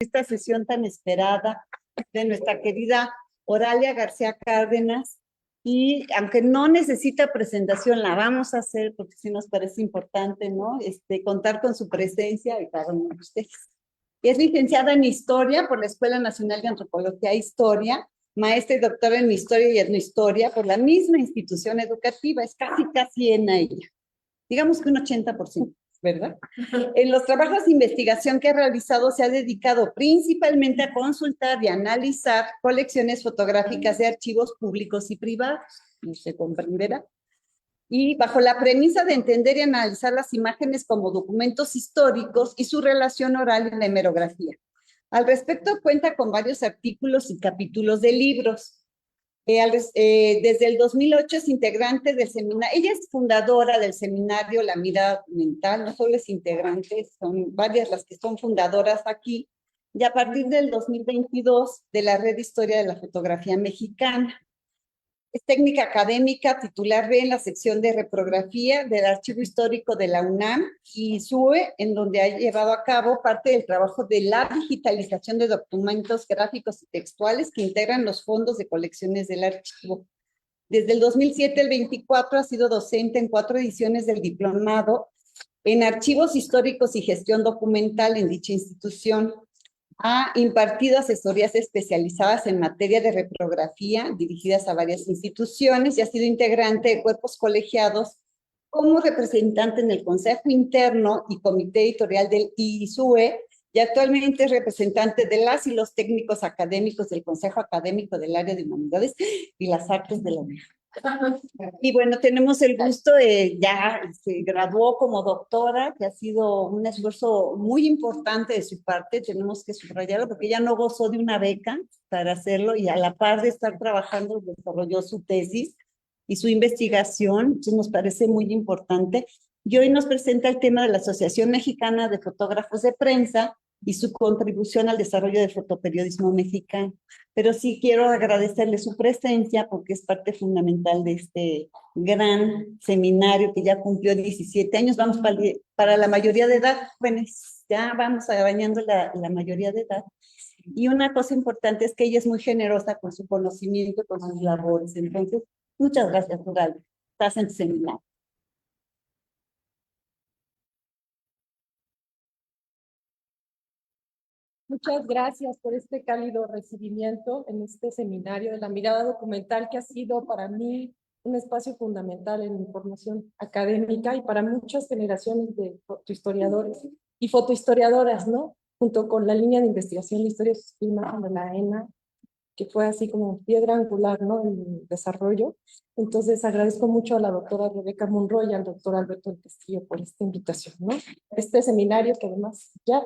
esta sesión tan esperada de nuestra querida Oralia García Cárdenas. Y aunque no necesita presentación, la vamos a hacer porque sí nos parece importante, ¿no? Contar con su presencia y cada uno de ustedes. Es licenciada en Historia por la Escuela Nacional de Antropología e Historia, maestra y doctora en Historia y Etnohistoria por la misma institución educativa, es casi en ella. Digamos que un 80%, ¿verdad? En los trabajos de investigación que ha realizado se ha dedicado principalmente a consultar y analizar colecciones fotográficas de archivos públicos y privados, no se comprenderá, y bajo la premisa de entender y analizar las imágenes como documentos históricos y su relación oral en la hemerografía. Al respecto cuenta con varios artículos y capítulos de libros. Desde el 2008 es integrante del seminario, ella es fundadora del seminario La Mirada Documental, no solo es integrante, son varias las que son fundadoras aquí, y a partir del 2022 de la Red de Historia de la Fotografía Mexicana. Es técnica académica, titular B en la sección de reprografía del Archivo Histórico de la UNAM y SUE, en donde ha llevado a cabo parte del trabajo de la digitalización de documentos gráficos y textuales que integran los fondos de colecciones del archivo. Desde el 2007 al 24 ha sido docente en 4 ediciones del diplomado en Archivos Históricos y Gestión Documental en dicha institución. Ha impartido asesorías especializadas en materia de reprografía dirigidas a varias instituciones y ha sido integrante de cuerpos colegiados como representante en el Consejo Interno y Comité Editorial del ISUE y actualmente es representante de las y los técnicos académicos del Consejo Académico del Área de Humanidades y las Artes de la UNAM. Y bueno, tenemos el gusto de ya se graduó como doctora, que ha sido un esfuerzo muy importante de su parte, tenemos que subrayarlo porque ella no gozó de una beca para hacerlo y a la par de estar trabajando desarrolló su tesis y su investigación, entonces nos parece muy importante. Y hoy nos presenta el tema de la Asociación Mexicana de Fotógrafos de Prensa y su contribución al desarrollo del fotoperiodismo mexicano. Pero sí quiero agradecerle su presencia porque es parte fundamental de este gran seminario que ya cumplió 17 años. Vamos para la mayoría de edad, jóvenes, ya vamos bañando la mayoría de edad. Y una cosa importante es que ella es muy generosa con su conocimiento, con sus labores. Entonces, muchas gracias, Ural. Estás en tu seminario. Muchas gracias por este cálido recibimiento en este seminario de la mirada documental que ha sido para mí un espacio fundamental en mi formación académica y para muchas generaciones de fotohistoriadores y fotohistoriadoras, ¿no? Junto con la línea de investigación de historia de imagen de la ENA, que fue así como piedra angular, ¿no? En mi desarrollo. Entonces agradezco mucho a la doctora Rebeca Monroy y al doctor Alberto del Castillo por esta invitación, ¿no? Este seminario que además ya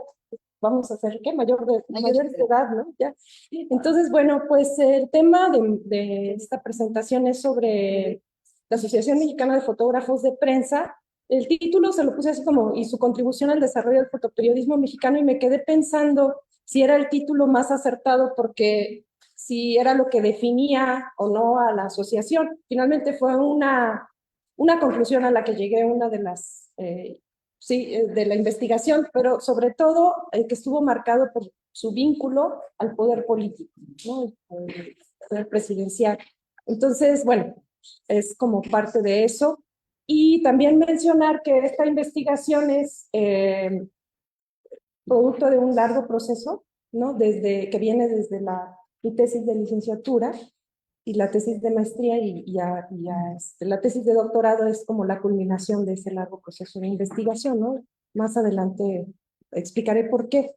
vamos a hacer, ¿qué? Mayores de edad, ¿no? Ya. Entonces, bueno, pues el tema de esta presentación es sobre la Asociación Mexicana de Fotógrafos de Prensa. El título se lo puse así como, y su contribución al desarrollo del fotoperiodismo mexicano, y me quedé pensando si era el título más acertado porque si era lo que definía o no a la asociación. Finalmente fue una conclusión a la que llegué, una de las de la investigación, pero sobre todo que estuvo marcado por su vínculo al poder político, ¿no? El poder presidencial. Entonces, bueno, es como parte de eso. Y también mencionar que esta investigación es producto de un largo proceso, ¿no? Que viene desde mi tesis de licenciatura y la tesis de maestría la tesis de doctorado es como la culminación de ese largo proceso de investigación, ¿no? Más adelante explicaré por qué.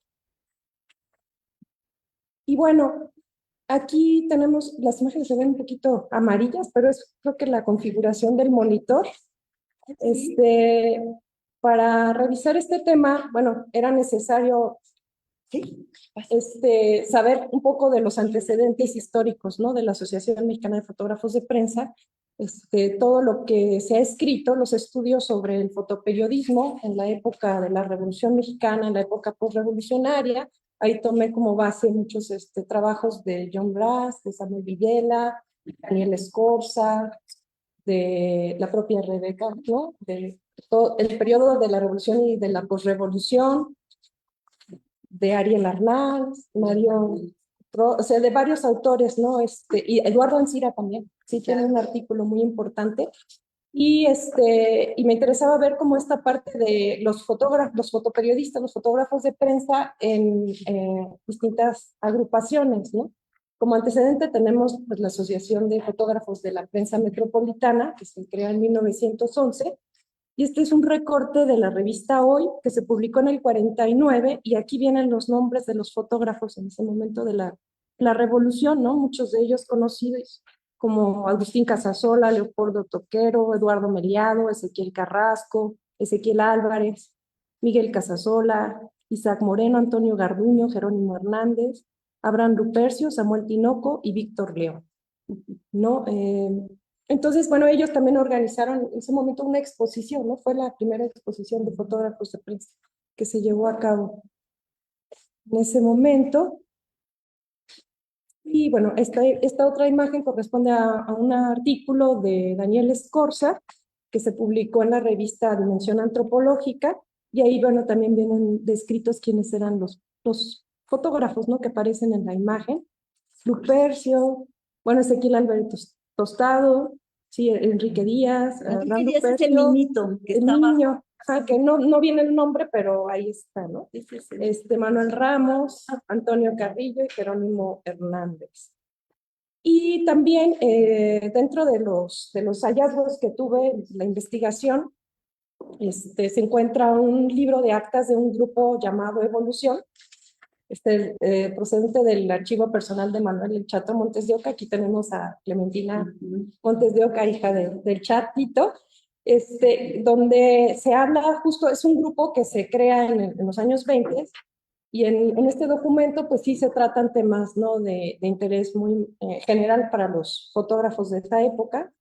Y bueno, aquí tenemos, las imágenes se ven un poquito amarillas, pero es creo que la configuración del monitor. Para revisar este tema, bueno, era necesario saber un poco de los antecedentes históricos, ¿no? De la Asociación Mexicana de Fotógrafos de Prensa, todo lo que se ha escrito, los estudios sobre el fotoperiodismo en la época de la Revolución Mexicana, en la época postrevolucionaria. Ahí tomé como base muchos trabajos de John Brass, de Samuel Villela, Daniel Escorza, de la propia Rebeca, ¿no? De todo el periodo de la Revolución y de la posrevolución. de Ariel Arnaz, Mario, o sea, de varios autores, ¿no? Y Eduardo Ancira también, sí tiene un artículo muy importante. Y me interesaba ver cómo esta parte de los fotógrafos, los fotoperiodistas, los fotógrafos de prensa en distintas agrupaciones, ¿no? Como antecedente tenemos pues, la Asociación de Fotógrafos de la Prensa Metropolitana, que se creó en 1911, y este es un recorte de la revista Hoy, que se publicó en el 49, y aquí vienen los nombres de los fotógrafos en ese momento de la revolución, ¿no? Muchos de ellos conocidos como Agustín Casasola, Leopoldo Toquero, Eduardo Meliado, Ezequiel Carrasco, Ezequiel Álvarez, Miguel Casasola, Isaac Moreno, Antonio Garduño, Jerónimo Hernández, Abraham Rupercio, Samuel Tinoco y Víctor León, ¿no? Entonces, bueno, ellos también organizaron en ese momento una exposición, ¿no? Fue la primera exposición de fotógrafos de prensa que se llevó a cabo en ese momento. Y bueno, esta otra imagen corresponde a un artículo de Daniel Escorza, que se publicó en la revista Dimensión Antropológica, y ahí, bueno, también vienen descritos quiénes eran los fotógrafos, ¿no? Que aparecen en la imagen. Lupercio, bueno, Ezequiel Alberto Tostado, sí, Enrique Díaz, Enrique Díaz es el Lupercio, niñito que el está niño, que no viene el nombre, pero ahí está, ¿no? Manuel Ramos, Antonio Carrillo y Jerónimo Hernández. Y también dentro de los hallazgos que tuve en la investigación, se encuentra un libro de actas de un grupo llamado Evolución, procedente del archivo personal de Manuel El Chato Montes de Oca. Aquí tenemos a Clementina Montes de Oca, hija del Chatito, donde se habla justo, es un grupo que se crea en los años 20, y en este documento pues sí se tratan temas, ¿no? de interés muy general para los fotógrafos de esta época,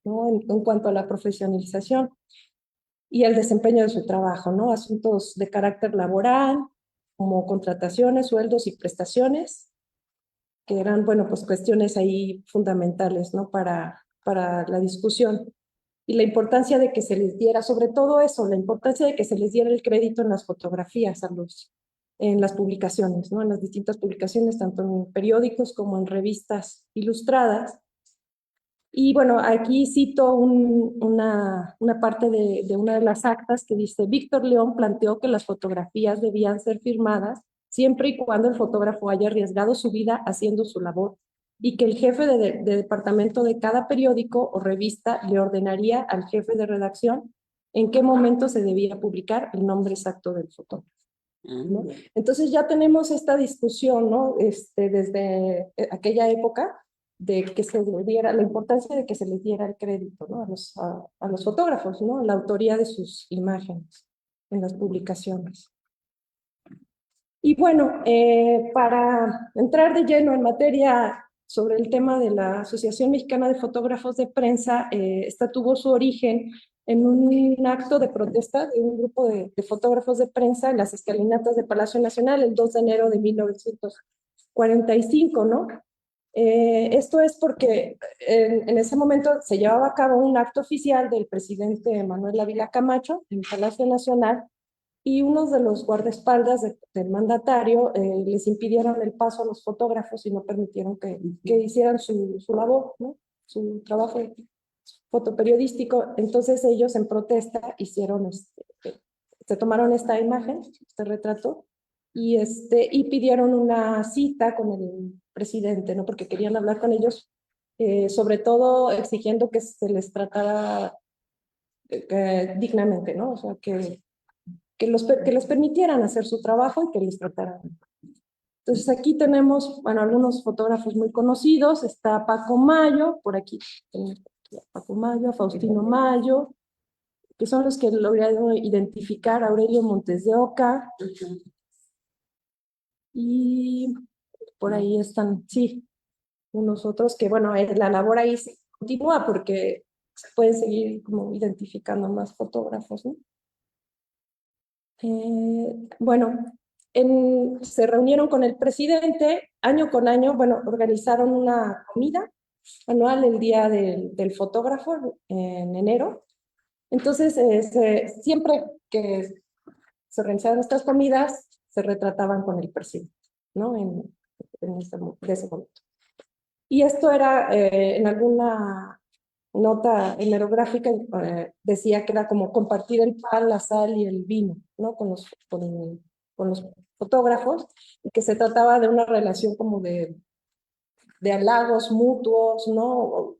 ¿no? En cuanto a la profesionalización y el desempeño de su trabajo, ¿no? Asuntos de carácter laboral, como contrataciones, sueldos y prestaciones, que eran, bueno, pues cuestiones ahí fundamentales, ¿no? Para la discusión. Y la importancia de que se les diera, sobre todo eso, la importancia de que se les diera el crédito en las fotografías, en las publicaciones, ¿no? En las distintas publicaciones, tanto en periódicos como en revistas ilustradas. Y bueno, aquí cito una parte de una de las actas que dice: Víctor León planteó que las fotografías debían ser firmadas siempre y cuando el fotógrafo haya arriesgado su vida haciendo su labor, y que el jefe de departamento de cada periódico o revista le ordenaría al jefe de redacción en qué momento se debía publicar el nombre exacto del fotógrafo, ¿no? Entonces ya tenemos esta discusión, ¿no? Desde aquella época, de que se le diera, la importancia de que se les diera el crédito, ¿no? A los fotógrafos, ¿no? La autoría de sus imágenes en las publicaciones. Y bueno, para entrar de lleno en materia sobre el tema de la Asociación Mexicana de Fotógrafos de Prensa, esta tuvo su origen en un acto de protesta de un grupo de fotógrafos de prensa en las escalinatas de Palacio Nacional el 2 de enero de 1945, ¿no? Esto es porque en ese momento se llevaba a cabo un acto oficial del presidente Manuel Ávila Camacho en Palacio Nacional, y unos de los guardaespaldas del mandatario les impidieron el paso a los fotógrafos y no permitieron que hicieran su labor, ¿no? Su trabajo fotoperiodístico. Entonces ellos en protesta hicieron, se tomaron esta imagen, este retrato, y pidieron una cita con el presidente, ¿no? Porque querían hablar con ellos, sobre todo exigiendo que se les tratara dignamente, ¿no? O sea, que les permitieran hacer su trabajo y que les trataran. Entonces aquí tenemos, bueno, algunos fotógrafos muy conocidos. Está Paco Mayo, por aquí Paco Mayo, Faustino Mayo, que son los que lograron identificar a Aurelio Montes de Oca. Y por ahí están, sí, unos otros que, bueno, la labor ahí se continúa porque se pueden seguir como identificando más fotógrafos, ¿no? Bueno, se reunieron con el presidente año con año, bueno, organizaron una comida anual el Día del Fotógrafo en enero. Entonces, siempre que se organizaron estas comidas, se retrataban con el presidente, ¿no? De ese momento. Y esto era, en alguna nota hemerográfica, decía que era como compartir el pan, la sal y el vino, ¿no? Con los fotógrafos, y que se trataba de una relación como de halagos mutuos, ¿no?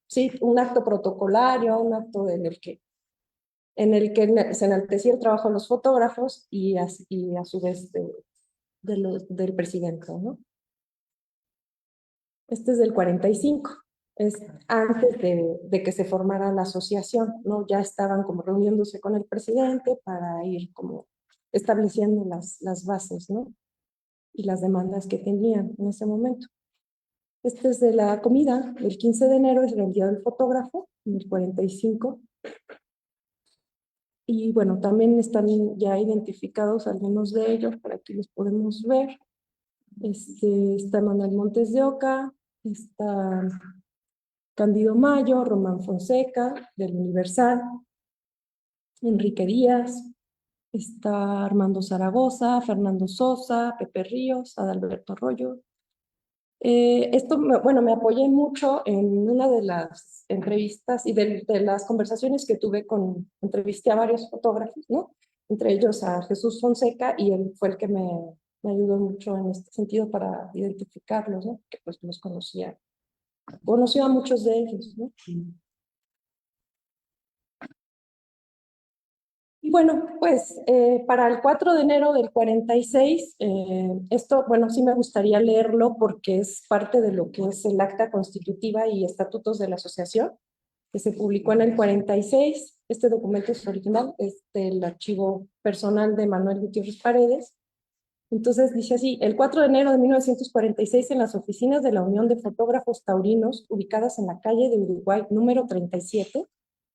Sí, un acto protocolario, un acto en el que se enaltecía el trabajo de los fotógrafos y a su vez del presidente, ¿no? Este es del 45, es antes de que se formara la asociación, ¿no? Ya estaban como reuniéndose con el presidente para ir como estableciendo las bases, ¿no? Y las demandas que tenían en ese momento. Este es de la comida, el 15 de enero es el día del fotógrafo, en el 45. Y bueno, también están ya identificados algunos de ellos, por aquí los podemos ver. Está Manuel Montes de Oca, está Cándido Mayo, Román Fonseca, del Universal, Enrique Díaz, está Armando Zaragoza, Fernando Sosa, Pepe Ríos, Adalberto Arroyo. Esto, bueno, me apoyé mucho en una de las entrevistas y de las conversaciones que tuve entrevisté a varios fotógrafos, ¿no? Entre ellos a Jesús Fonseca, y él fue el que me ayudó mucho en este sentido para identificarlos, ¿no? Que pues los conoció a muchos de ellos, ¿no? Y bueno, pues para el 4 de enero del 46, esto, bueno, sí me gustaría leerlo porque es parte de lo que es el acta constitutiva y estatutos de la asociación, que se publicó en el 46. Este documento es original, es del archivo personal de Manuel Gutiérrez Paredes. Entonces dice así: el 4 de enero de 1946, en las oficinas de la Unión de Fotógrafos Taurinos, ubicadas en la calle de Uruguay número 37,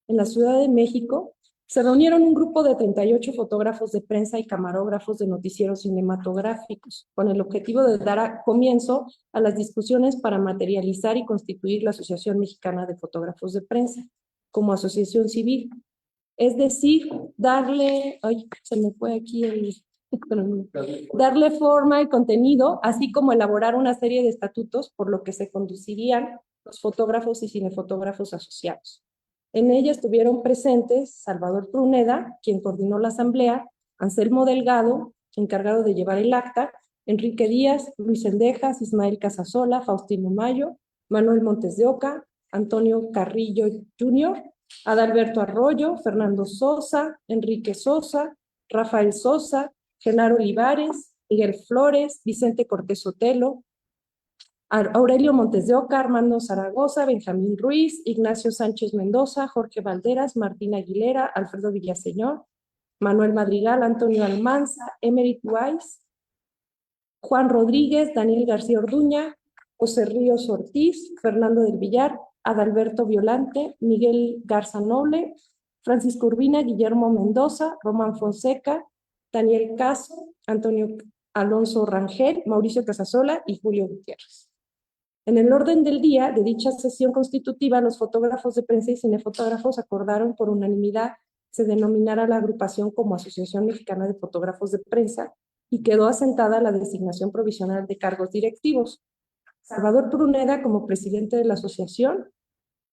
en la Ciudad de México, se reunieron un grupo de 38 fotógrafos de prensa y camarógrafos de noticieros cinematográficos, con el objetivo de dar comienzo a las discusiones para materializar y constituir la Asociación Mexicana de Fotógrafos de Prensa como asociación civil. Es decir, se me fue aquí darle forma y contenido, así como elaborar una serie de estatutos por lo que se conducirían los fotógrafos y cinefotógrafos asociados. En ella estuvieron presentes Salvador Pruneda, quien coordinó la asamblea, Anselmo Delgado, encargado de llevar el acta, Enrique Díaz, Luis Sendejas, Ismael Casasola, Faustino Mayo, Manuel Montes de Oca, Antonio Carrillo Jr., Adalberto Arroyo, Fernando Sosa, Enrique Sosa, Rafael Sosa, Genaro Olivares, Miguel Flores, Vicente Cortés Sotelo, Aurelio Montes de Oca, Armando Zaragoza, Benjamín Ruiz, Ignacio Sánchez Mendoza, Jorge Valderas, Martín Aguilera, Alfredo Villaseñor, Manuel Madrigal, Antonio Almanza, Emery Weiss, Juan Rodríguez, Daniel García Orduña, José Ríos Ortiz, Fernando del Villar, Adalberto Violante, Miguel Garza Noble, Francisco Urbina, Guillermo Mendoza, Román Fonseca, Daniel Caso, Antonio Alonso Rangel, Mauricio Casasola y Julio Gutiérrez. En el orden del día de dicha sesión constitutiva, los fotógrafos de prensa y cinefotógrafos acordaron por unanimidad se denominara la agrupación como Asociación Mexicana de Fotógrafos de Prensa, y quedó asentada la designación provisional de cargos directivos. Salvador Pruneda como presidente de la asociación,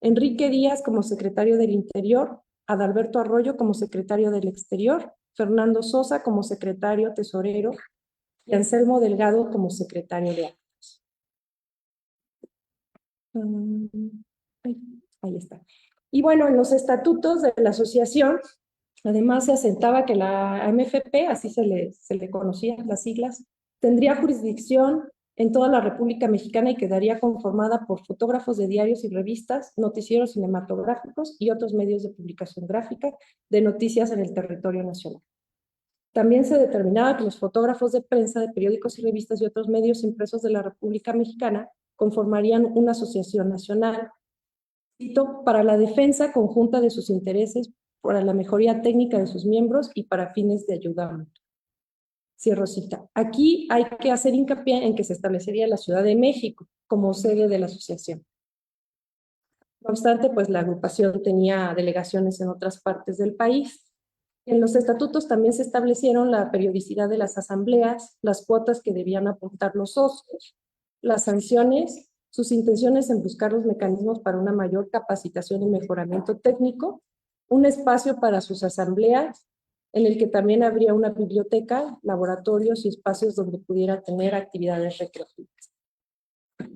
Enrique Díaz como secretario del Interior, Adalberto Arroyo como secretario del Exterior, Fernando Sosa como secretario tesorero y Anselmo Delgado como secretario de actos. Ahí está. Y bueno, en los estatutos de la asociación, además se asentaba que la AMFP, así se le conocían las siglas, tendría jurisdicción en toda la República Mexicana y quedaría conformada por fotógrafos de diarios y revistas, noticieros cinematográficos y otros medios de publicación gráfica de noticias en el territorio nacional. También se determinaba que los fotógrafos de prensa de periódicos y revistas y otros medios impresos de la República Mexicana conformarían una asociación nacional para la defensa conjunta de sus intereses, para la mejoría técnica de sus miembros y para fines de ayuda mutua. Cierro cita. Aquí hay que hacer hincapié en que se establecería la Ciudad de México como sede de la asociación. No obstante, pues la agrupación tenía delegaciones en otras partes del país. En los estatutos también se establecieron la periodicidad de las asambleas, las cuotas que debían aportar los socios, las sanciones, sus intenciones en buscar los mecanismos para una mayor capacitación y mejoramiento técnico, un espacio para sus asambleas, en el que también habría una biblioteca, laboratorios y espacios donde pudiera tener actividades recreativas.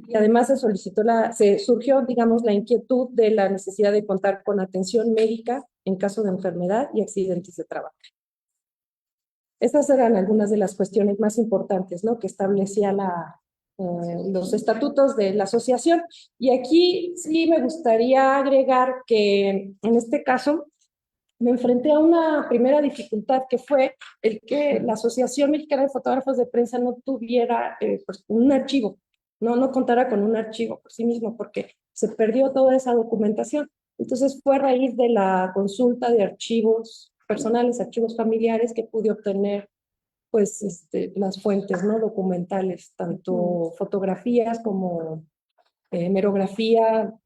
Y además se surgió, digamos, la inquietud de la necesidad de contar con atención médica en caso de enfermedad y accidentes de trabajo. Estas eran algunas de las cuestiones más importantes, ¿no?, que establecía los estatutos de la asociación. Y aquí sí me gustaría agregar que en este caso me enfrenté a una primera dificultad, que fue el que la Asociación Mexicana de Fotógrafos de Prensa no tuviera pues, un archivo, no contara con un archivo por sí mismo, porque se perdió toda esa documentación. Entonces fue a raíz de la consulta de archivos personales, archivos familiares, que pude obtener pues las fuentes, ¿no?, documentales, tanto fotografías como hemerografía,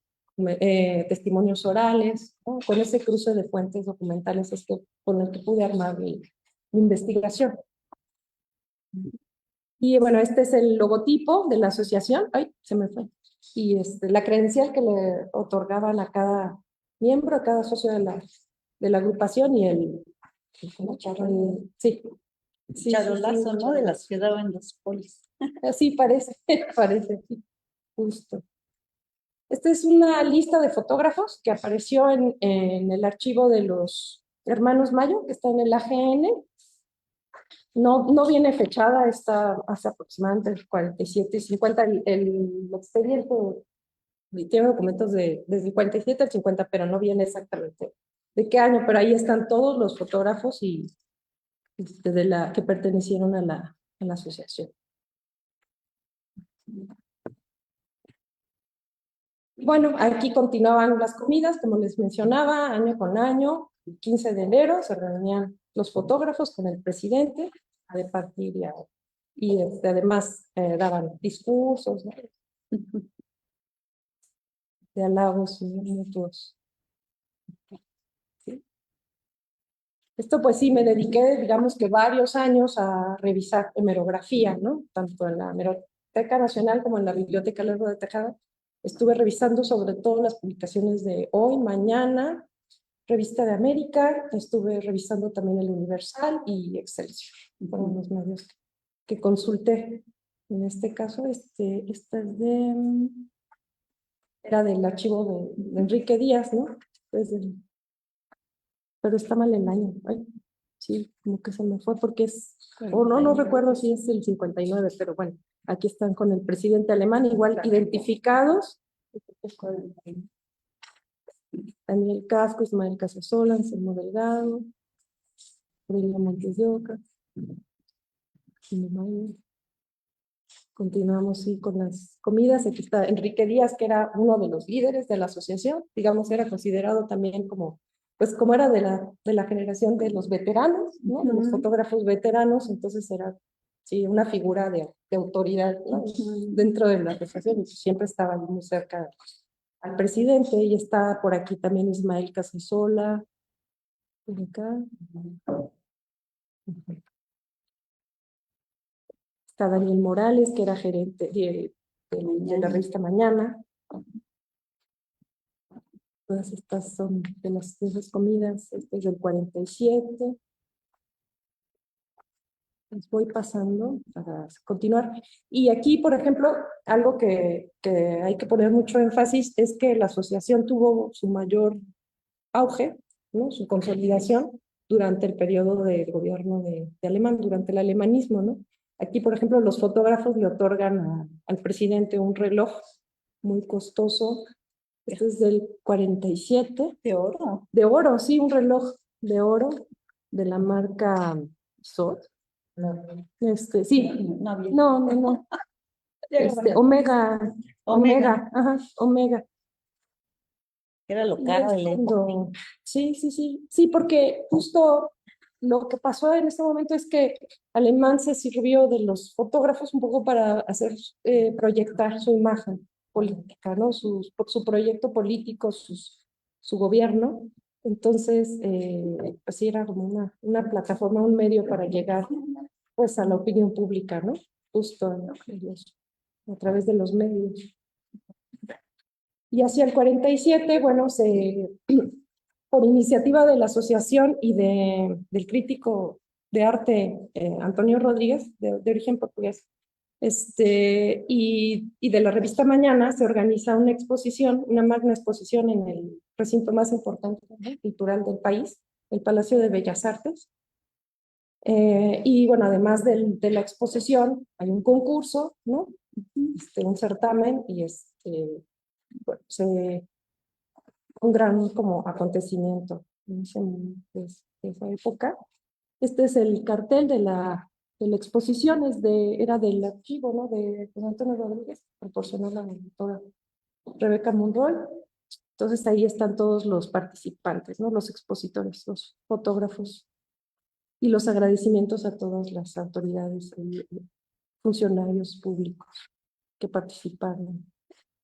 testimonios orales, ¿no? Con ese cruce de fuentes documentales es que, con el que pude armar mi investigación. Y bueno, este es el logotipo de la asociación. Ay, se me fue. Y la credencial que le otorgaban a cada miembro, a cada socio de la agrupación, y sí. Charolazo, ¿no? De las que daban los polis. Así parece, parece, sí, justo. Esta es una lista de fotógrafos que apareció en el archivo de los hermanos Mayo, que está en el AGN. No viene fechada, está hace aproximadamente el 47 y 50. El expediente tiene documentos desde el 47 al 50, pero no viene exactamente de qué año, pero ahí están todos los fotógrafos y que pertenecieron a la asociación. Bueno, aquí continuaban las comidas, como les mencionaba, año con año. El 15 de enero se reunían los fotógrafos con el presidente a departir y además daban discursos, ¿no?, de halagos mutuos. ¿Sí? Esto pues sí, me dediqué, digamos que varios años a revisar hemerografía, ¿no?, tanto en la Hemeroteca Nacional como en la Biblioteca Lerdo de Tejada. Estuve revisando sobre todo las publicaciones de Hoy, Mañana, Revista de América, estuve revisando también el Universal y Excelsior. Fueron los medios que consulté. En este caso, esta es era del archivo de Enrique Díaz, ¿no? Pero está mal el año. Ay, sí, como que se me fue porque no recuerdo si es el 59, pero bueno, aquí están con el presidente alemán, igual identificados. Daniel Casco, Ismael Casasola, Anselmo Delgado, Aurelia Montes de Oca. Continuamos sí, con las comidas. Aquí está Enrique Díaz, que era uno de los líderes de la asociación, digamos, era considerado también como, pues como era de la generación de los veteranos, ¿no?, de los fotógrafos veteranos, entonces era sí, una figura de autoridad, ¿no?, dentro de la asociación, y siempre estaba muy cerca al presidente. Y está por aquí también Ismael Casasola, por acá. Está Daniel Morales, que era gerente de la revista Mañana. Todas estas son de las comidas. Este es del 47. Les voy pasando para continuar. Y aquí, por ejemplo, algo que hay que poner mucho énfasis es que la asociación tuvo su mayor auge, ¿no?, su consolidación durante el periodo de gobierno de Alemán, durante el alemanismo, ¿no? Aquí, por ejemplo, los fotógrafos le otorgan al presidente un reloj muy costoso. Este es del 47. De oro. De oro, sí, un reloj de oro de la marca Sod. Sí, no. Omega, ajá, Omega. Era lo caro de la época. Sí, porque justo lo que pasó en este momento es que Alemán se sirvió de los fotógrafos un poco para hacer proyectar su imagen política, ¿no?, su proyecto político, su gobierno. Entonces, pues sí, era como una plataforma, un medio para llegar pues a la opinión pública, ¿no? Justo a través de los medios. Y hacia el 47, bueno, por iniciativa de la asociación y del crítico de arte Antonio Rodríguez, de origen portugués, y de la revista Mañana, se organiza una exposición, una magna exposición en el recinto más importante, ¿no?, cultural del país, el Palacio de Bellas Artes. Y bueno, además de la exposición, hay un concurso, ¿no? Un certamen, y bueno, un gran como acontecimiento en esa época. Este es el cartel de la exposición, era del archivo, ¿no?, de Antonio Rodríguez, proporcionó la doctora Rebeca Monroy. Entonces ahí están todos los participantes, ¿no?, los expositores, los fotógrafos, y los agradecimientos a todas las autoridades y funcionarios públicos que participaron,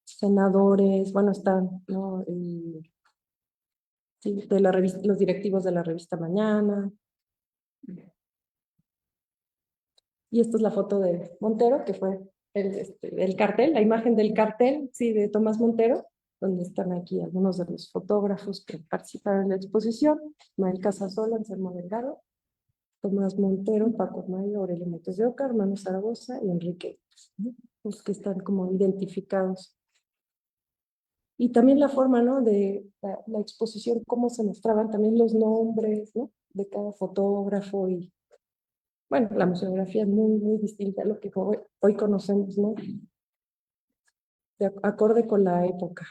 senadores, bueno, están, ¿no?, sí, de la revista, los directivos de la revista Mañana. Y esta es la foto de Montero, que fue el cartel, la imagen del cartel, sí, de Tomás Montero, donde están aquí algunos de los fotógrafos que participaron en la exposición: Mael Casasola, Anselmo Delgado, Tomás Montero, Paco Mayo, Aurelio Montes de Oca, Hermano Zaragoza y Enrique, ¿no?, los que están como identificados. Y también la forma, ¿no?, de la exposición, cómo se mostraban también los nombres, ¿no?, de cada fotógrafo. Y bueno, la museografía es muy, muy distinta a lo que hoy conocemos, ¿no?, de acorde con la época.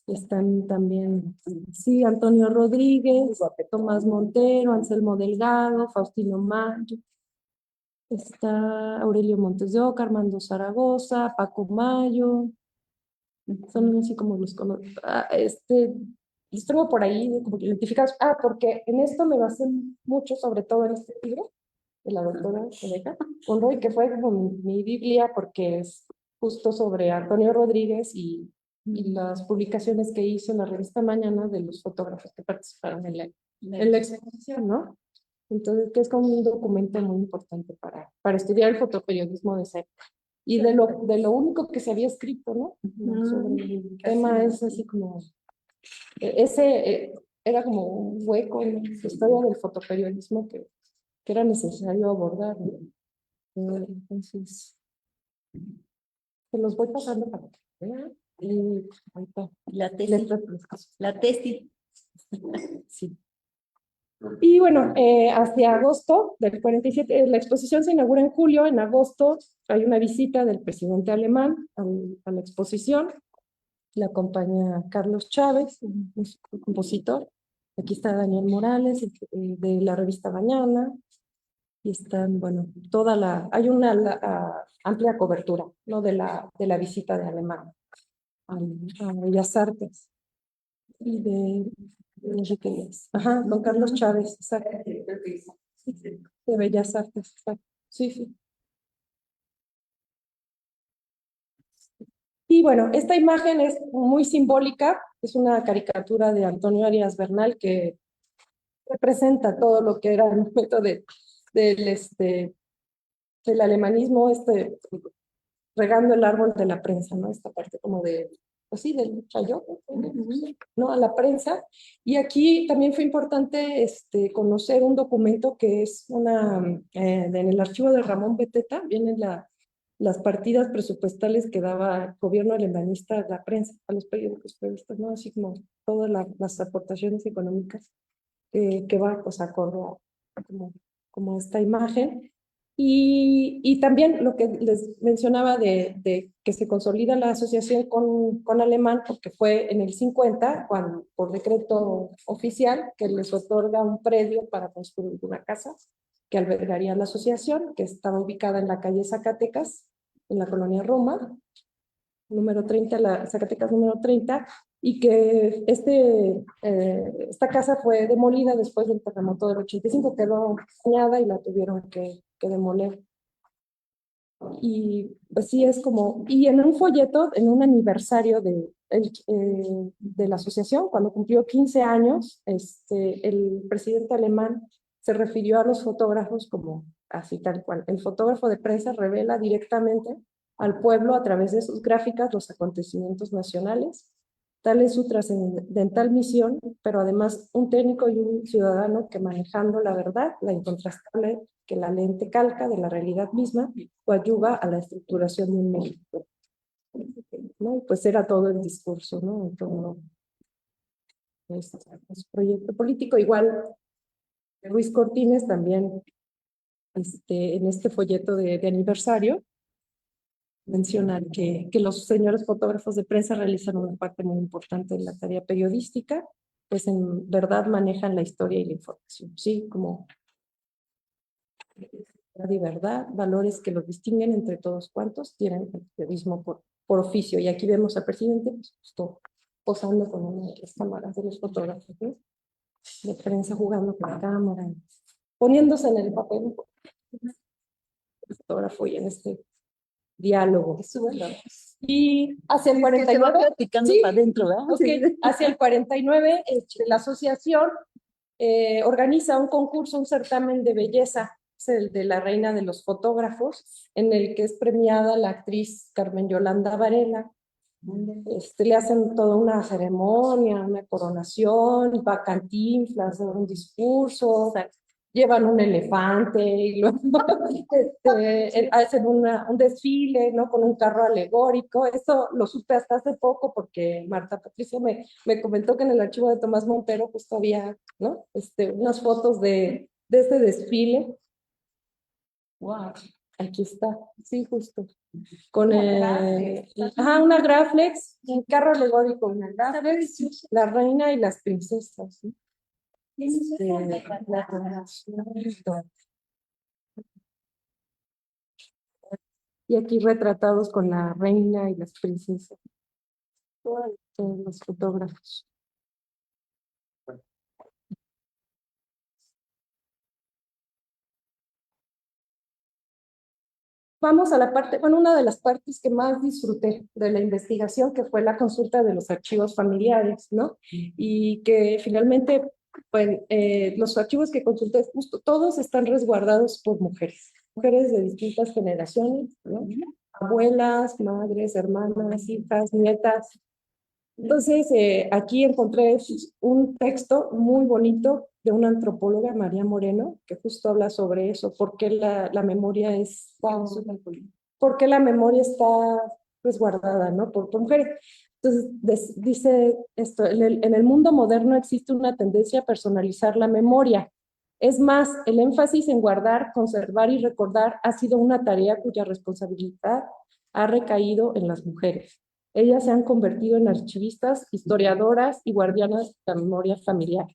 Están también, sí, Antonio Rodríguez, Tomás Montero, Anselmo Delgado, Faustino Mayo. Está Aurelio Montes de Oca, Armando Zaragoza, Paco Mayo. Son así como los los tengo por ahí como identificados. Porque en esto me basé mucho, sobre todo en este libro de la doctora Rebeca Monroy, que fue como mi Biblia, porque es justo sobre Antonio Rodríguez y las publicaciones que hizo en la revista Mañana de los fotógrafos que participaron en la exposición, ¿no? Entonces, que es como un documento muy importante para estudiar el fotoperiodismo de esa época. Y de lo único que se había escrito, ¿no?, sobre el tema, es así como, era como un hueco en la historia del fotoperiodismo que era necesario abordar, ¿no? Entonces, se los voy pasando para que vean. Y ahorita La tesis. La tesis. sí. Y bueno, hacia agosto del 47, la exposición se inaugura en julio. En agosto hay una visita del presidente alemán a la exposición. La acompaña Carlos Chávez, un compositor. Aquí está Daniel Morales, de la revista Mañana. Y están, bueno, hay una amplia cobertura, ¿no?, de la visita de Alemán a Bellas Artes. Y de Enrique Díaz. Ajá, con Carlos Chávez, exacto. De Bellas Artes, exacto. Sí, sí. Y bueno, esta imagen es muy simbólica, es una caricatura de Antonio Arias Bernal que representa todo lo que era el momento del alemanismo, regando el árbol de la prensa, ¿no? Esta parte como pues sí, del chayote, ¿no?, a la prensa. Y aquí también fue importante conocer un documento que es en el archivo de Ramón Beteta, vienen las partidas presupuestales que daba el gobierno alemanista a la prensa, a los periodistas, ¿no?, así como todas las aportaciones económicas que va pues acorde a como esta imagen. Y también lo que les mencionaba de que se consolida la asociación con Alemán, porque fue en el 50, cuando, por decreto oficial, que les otorga un predio para construir una casa que albergaría la asociación, que estaba ubicada en la calle Zacatecas, en la colonia Roma, número 30, Zacatecas número 30, y que esta casa fue demolida después del terremoto del 85, quedó dañada y la tuvieron que demoler. Y pues sí, es como, y en un folleto, en un aniversario de la asociación, cuando cumplió 15 años, el presidente alemán se refirió a los fotógrafos como así tal cual. El fotógrafo de prensa revela directamente al pueblo a través de sus gráficas los acontecimientos nacionales. Tal es su trascendental misión, pero además un técnico y un ciudadano que manejando la verdad, la incontrastable que la lente calca de la realidad misma, coadyuva a la estructuración de un México. ¿No? Pues era todo el discurso, ¿no? En torno a este proyecto político. Igual, Luis Cortines también, en este folleto de aniversario, mencionan que los señores fotógrafos de prensa realizan una parte muy importante de la tarea periodística, pues en verdad manejan la historia y la información, ¿sí? Como de verdad, valores que los distinguen entre todos cuantos tienen el periodismo por oficio. Y aquí vemos al presidente pues, justo posando con una de las cámaras de los fotógrafos, ¿no? De prensa, jugando con la cámara, poniéndose en el papel del fotógrafo y en este diálogo. Y hacia el 49, platicando sí, para adentro, ¿verdad? okay, hacia el 49, la asociación organiza un concurso, un certamen de belleza, es el de la reina de los fotógrafos, en el que es premiada la actriz Carmen Yolanda Varela. Le hacen toda una ceremonia, una coronación, va Cantinflas, un discurso, llevan un elefante y luego hacen un desfile, ¿no? Con un carro alegórico. Eso lo supe hasta hace poco porque Marta Patricia me comentó que en el archivo de Tomás Montero pues todavía, ¿no? Unas fotos de este desfile. Wow, aquí está, sí, justo. Con una Graflex, un carro alegórico, una Graflex, la reina y las princesas, ¿sí? La coronación. Y aquí retratados con la reina y las princesas, todos los fotógrafos. Vamos a la parte, bueno, una de las partes que más disfruté de la investigación, que fue la consulta de los archivos familiares, ¿no? Y que finalmente, pues, los archivos que consulté, justo todos están resguardados por mujeres, mujeres de distintas generaciones, ¿no? Abuelas, madres, hermanas, hijas, nietas. Entonces, aquí encontré un texto muy bonito de una antropóloga, María Moreno, que justo habla sobre eso, por qué la memoria por qué la memoria está resguardada, ¿no? Por mujeres. Entonces, dice esto, en el mundo moderno existe una tendencia a personalizar la memoria. Es más, el énfasis en guardar, conservar y recordar ha sido una tarea cuya responsabilidad ha recaído en las mujeres. Ellas se han convertido en archivistas, historiadoras y guardianas de la memoria familiar.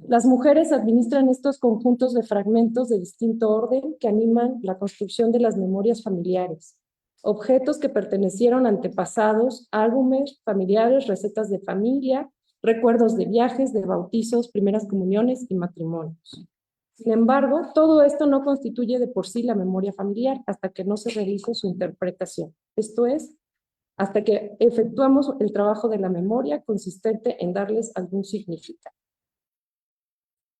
Las mujeres administran estos conjuntos de fragmentos de distinto orden que animan la construcción de las memorias familiares. Objetos que pertenecieron a antepasados, álbumes familiares, recetas de familia, recuerdos de viajes, de bautizos, primeras comuniones y matrimonios. Sin embargo, todo esto no constituye de por sí la memoria familiar hasta que no se realice su interpretación. Esto es, hasta que efectuamos el trabajo de la memoria consistente en darles algún significado.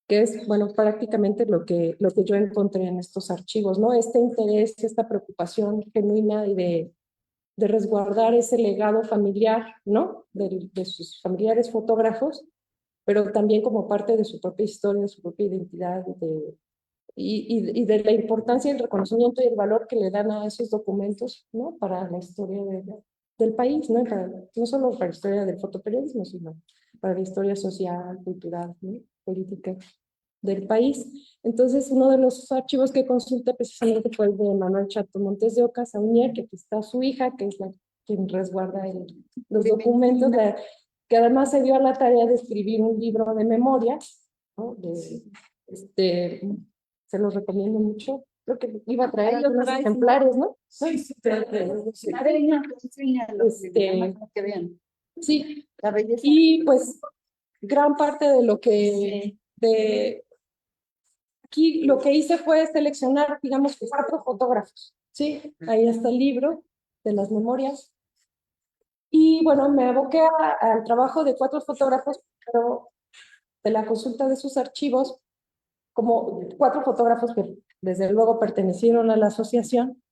Que es, bueno, prácticamente lo que yo encontré en estos archivos, ¿no? Este interés, esta preocupación genuina y de resguardar ese legado familiar, ¿no? De sus familiares fotógrafos, pero también como parte de su propia historia, de su propia identidad, y de la importancia y el reconocimiento y el valor que le dan a esos documentos, ¿no? Para la historia del país, ¿no? No solo para la historia del fotoperiodismo, sino para la historia social, cultural, ¿no? Política del país. Entonces, uno de los archivos que consulté precisamente fue el de Manuel Chato Montes de Oca, Saunier, que aquí está su hija, que es quien resguarda los documentos, que además se dio a la tarea de escribir un libro de memoria, ¿no? Se los recomiendo mucho. Creo que iba a traer algunos ejemplares, ¿no? Sí, sí, sí, la belleza. Y pues gran parte de lo que aquí lo que hice fue seleccionar, digamos, 4 fotógrafos. Sí, ahí está el libro de las memorias. Y bueno, me aboqué al trabajo de 4 fotógrafos, pero de la consulta de sus archivos, como 4 fotógrafos que desde luego pertenecieron a la asociación.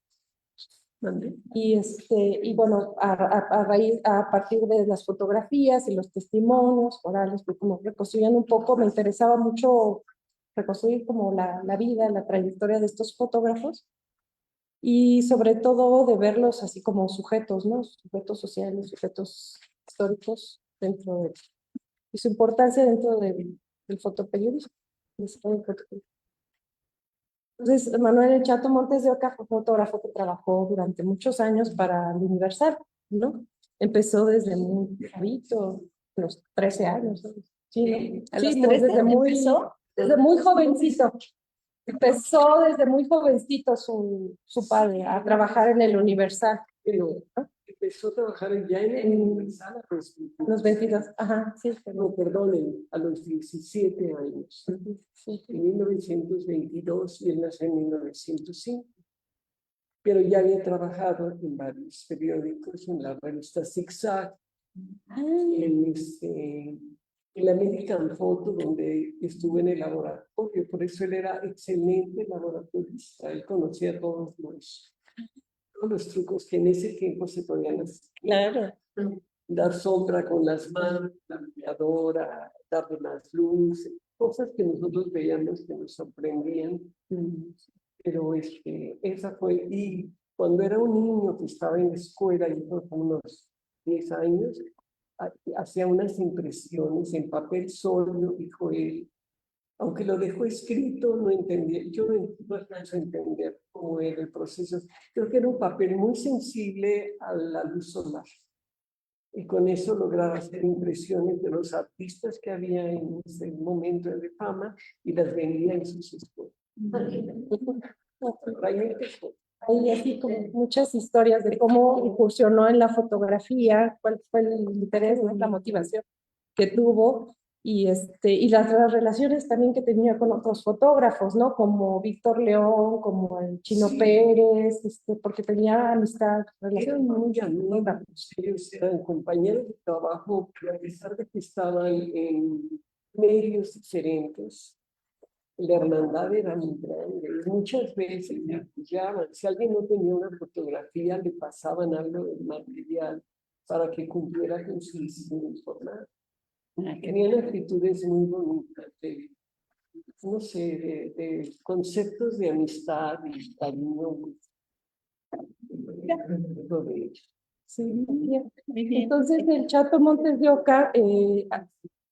Y bueno, a partir de las fotografías y los testimonios orales, pues como reconstruían un poco, me interesaba mucho reconstruir como la vida, la trayectoria de estos fotógrafos y sobre todo de verlos así como sujetos, ¿no? Sujetos sociales, sujetos históricos dentro de, y su importancia dentro del fotoperiodismo. Entonces, Manuel El Chato Montes de Oca fue fotógrafo que trabajó durante muchos años para el Universal, ¿no? Empezó desde muy chavito, los 13 años, ¿no? Sí, ¿no? ¿A Sí, los 13 empezó? Desde muy jovencito. Empezó desde muy jovencito su padre a trabajar en el Universal. Pero empezó a trabajar ya en el Universal a los 22. Ajá, sí. No, perdonen, a los 17 años. Sí. En 1922 y él nació en 1905. Pero ya había trabajado en varios periódicos, en la revista Zigzag, en la American Photo, donde estuvo en el laboratorio. Por eso él era excelente laboratorista. Él conocía todos los trucos que en ese tiempo se podían hacer. Claro. Dar sombra con las manos, la limpiadora, darle más luz, cosas que nosotros veíamos que nos sorprendían. Pero esa fue, y cuando era un niño que estaba en la escuela, y por unos 10 años, hacía unas impresiones en papel sólido, dijo él. Aunque lo dejó escrito, no entendía, yo no alcanzo a entender cómo era el proceso. Creo que era un papel muy sensible a la luz solar. Y con eso lograba hacer impresiones de los artistas que había en ese momento de fama y las vendía en sus escuelas. Hay así como muchas historias de cómo incursionó en la fotografía, cuál fue el interés, ¿no? La motivación que tuvo y las relaciones también que tenía con otros fotógrafos, ¿no? Como Víctor León, como el Chino Pérez, porque tenía amistad, relaciones muy amigas. Ellos eran compañeros de trabajo, pero a pesar de que estaban en medios diferentes, la hermandad era muy grande. Muchas veces me apoyaban. Si alguien no tenía una fotografía, le pasaban algo del material para que cumpliera con su misión informal. Tenían actitudes muy bonitas, no sé, de conceptos de amistad y cariño. Sí, muy bien. Entonces, el Chato Montes de Oca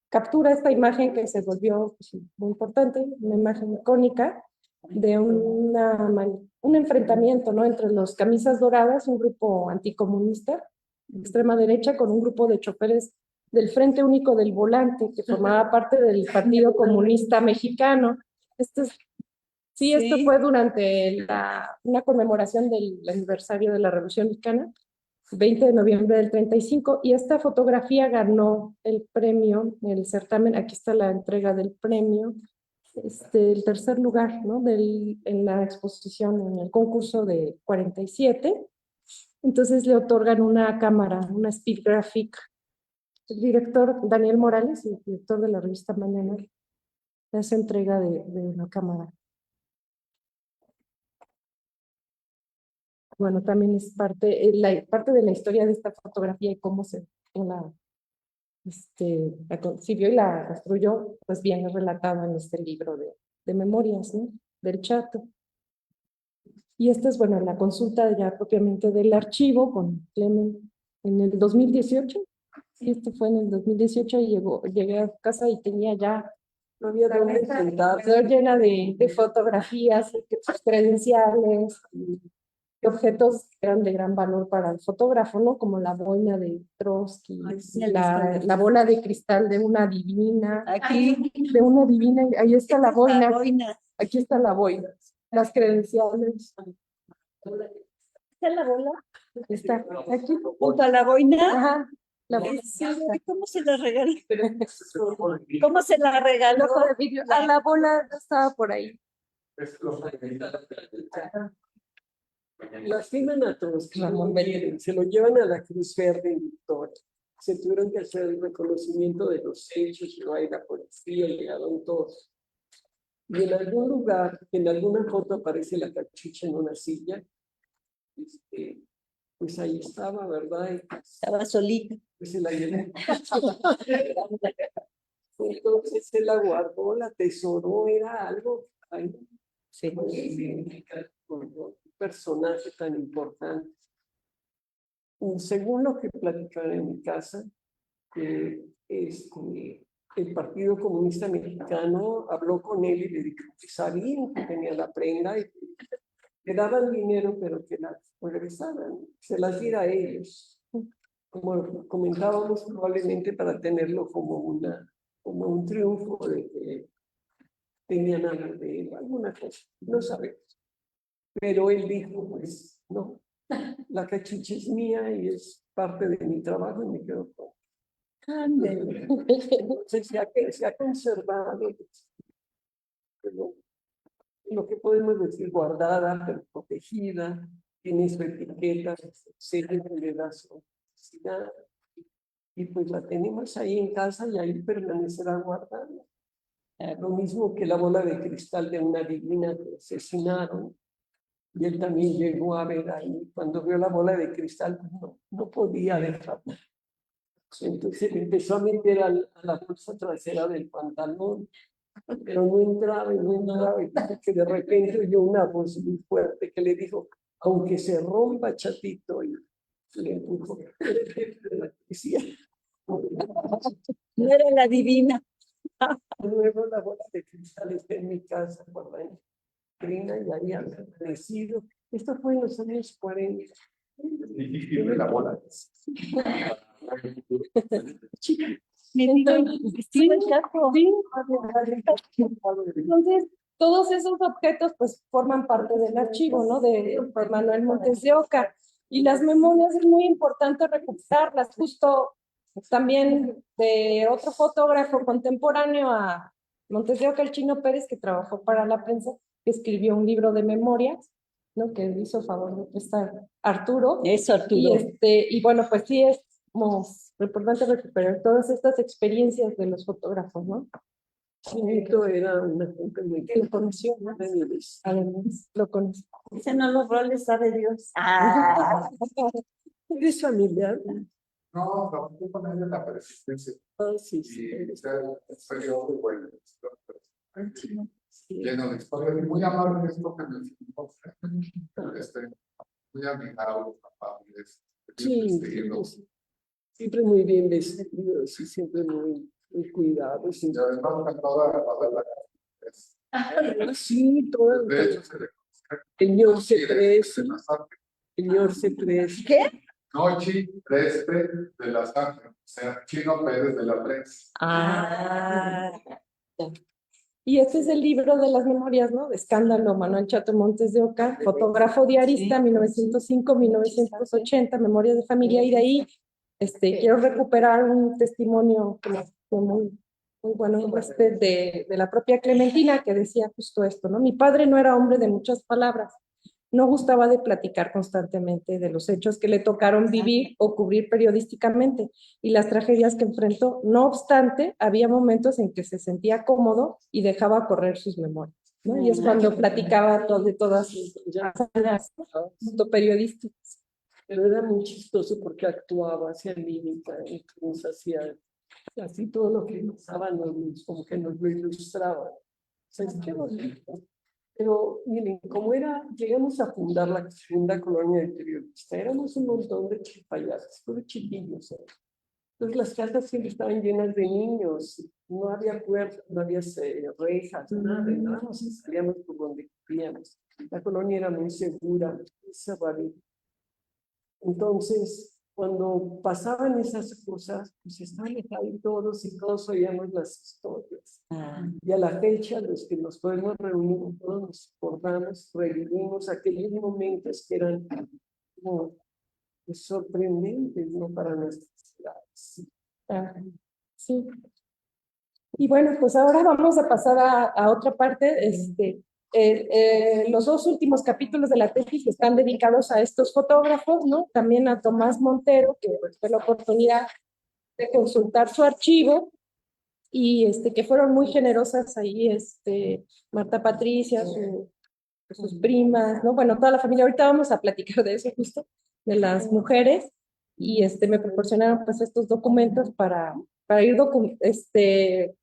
captura esta imagen que se volvió pues, muy importante, una imagen icónica de un enfrentamiento, ¿no? Entre los Camisas Doradas, un grupo anticomunista de extrema derecha, con un grupo de choferes del Frente Único del Volante, que formaba parte del Partido Comunista Mexicano. Esto fue durante una conmemoración del aniversario de la Revolución Mexicana, 20 de noviembre del 35, y esta fotografía ganó el premio, el certamen, aquí está la entrega del premio, el tercer lugar, ¿no? En la exposición, en el concurso de 47. Entonces le otorgan una cámara, una Speedgraphic. El director Daniel Morales, el director de la revista Mañana, hace entrega de una cámara. Bueno, también es parte de la historia de esta fotografía y cómo la concibió y la construyó, pues bien relatado en este libro de memorias, ¿no? Del Chato. Y esta es, bueno, la consulta ya propiamente del archivo con Clemen en el 2018. Sí, esto fue en el 2018 y llegué a casa y tenía ya no había dónde sentar, llena de fotografías, credenciales, objetos que eran de gran valor para el fotógrafo, ¿no? Como la boina de Trotsky, la bola de cristal de una divina. Aquí. De una divina, ahí está la boina. Aquí está la boina. Las credenciales. ¿Está la bola? Está aquí. Junto a la boina. Ajá. La boina. Sí, ¿cómo se la regaló? ¿Cómo se la regaló? La bola estaba por ahí. Lastiman a todos, que Ramón no quieren, se lo llevan a la Cruz Verde en Victoria. Se tuvieron que hacer el reconocimiento de los hechos, no hay la policía, llegaron todos. Y en algún lugar, en alguna foto aparece la cachucha en una silla. Pues ahí estaba, ¿verdad? Y Estaba solita. pues se la llevó. Entonces se la guardó, la atesoró, era algo. Ay, Sí. un personaje tan importante. Y según lo que platicaron en mi casa, el Partido Comunista Mexicano habló con él y le dijo que sabían que tenía la prenda y le daban dinero, pero que la regresaran, se las diera a ellos. Como comentábamos, probablemente para tenerlo como un triunfo de que tenían algo de él, alguna cosa, no sabemos. Pero él dijo, pues, no, la cachucha es mía y es parte de mi trabajo y me quedo con. Entonces se ha conservado, pero lo que podemos decir guardada, pero protegida, tiene su etiqueta, sello que le da su necesidad, y pues la tenemos ahí en casa y ahí permanecerá guardada. Lo mismo que la bola de cristal de una divina que asesinaron, y él también llegó a ver ahí, cuando vio la bola de cristal, no podía dejarla. Entonces empezó a meter a la bolsa trasera del pantalón, pero no entraba y no entraba, y que de repente oyó una voz muy fuerte que le dijo, aunque se rompa, chatito, y le empujó. No era la divina. Luego la bola de cristal está en mi casa, por la Trina, y ahí ha permanecido. Esto fue en los años 40. Difícil la bola. Me dijo, sí, Entonces, todos esos objetos pues forman parte del archivo, ¿no? De Manuel Montes de Oca. Y las memorias es muy importante recuperarlas, justo también de otro fotógrafo contemporáneo a Montes de Oca, el Chino Pérez, que trabajó para la prensa, que escribió un libro de memorias, ¿no? Que hizo favor de prestar Arturo. Eso, Arturo. Y bueno, pues sí es como importante recuperar todas estas experiencias de los fotógrafos, ¿no? Chinito era una gente muy Que lo conoció, ¿no? Además, lo conoció. Ese no los roles, sabe Dios. Ah. ¿Eres familiar? No, tampoco con ella la persistencia. Ah, sí, sí. Y es un periodo bueno. Sí. Lleno de historias y muy amable esto que me muy amigable, amables. Sí, siempre muy bien vestidos y siempre muy cuidados. Y además toda Sí, todo. de hecho, se le Señor conoce C3, de las artes. señor C3. ¿Qué? Nochi Preste de las artes, o sea, Chino Pérez de la prensa. Ah. Y este es el libro de las memorias, ¿no? De Escándalo, Manuel Chato Montes de Oca, fotógrafo diarista, 1905-1980, Memorias de Familia, y de ahí quiero recuperar un testimonio muy bueno, de la propia Clementina, que decía justo esto, ¿no? Mi padre no era hombre de muchas palabras, no gustaba de platicar constantemente de los hechos que le tocaron vivir o cubrir periodísticamente y las tragedias que enfrentó. No obstante, había momentos en que se sentía cómodo y dejaba correr sus memorias, ¿no? Y es cuando platicaba de todas sus hazañas periodísticas. Pero era muy chistoso porque actuaba, hacía mímica, entonces hacía así todo lo que pasaba, como que nos lo ilustraba. O sea, es que bonito. Pero miren, como llegamos a fundar la segunda colonia de periodistas, éramos un montón de chipayas, puros chiquillos. Entonces las casas siempre estaban llenas de niños, no había puertas, no había rejas, nada, nos salíamos por donde queríamos. La colonia era muy segura, muy cerradita. Entonces, cuando pasaban esas cosas, pues estaban ahí todos y todos oíamos las historias. Y a la fecha, los que nos podemos reunir, todos nos acordamos, revivimos aquellos momentos que eran como sorprendentes, ¿no? Para nuestras ciudades. Sí. Y bueno, pues ahora vamos a pasar a otra parte. los dos últimos capítulos de la tesis están dedicados a estos fotógrafos, ¿no? También a Tomás Montero, que pues, tuve la oportunidad de consultar su archivo y que fueron muy generosas ahí, Marta Patricia, sus primas, ¿no? Bueno, toda la familia. Ahorita vamos a platicar de eso justo, de las mujeres, y me proporcionaron pues estos documentos para ir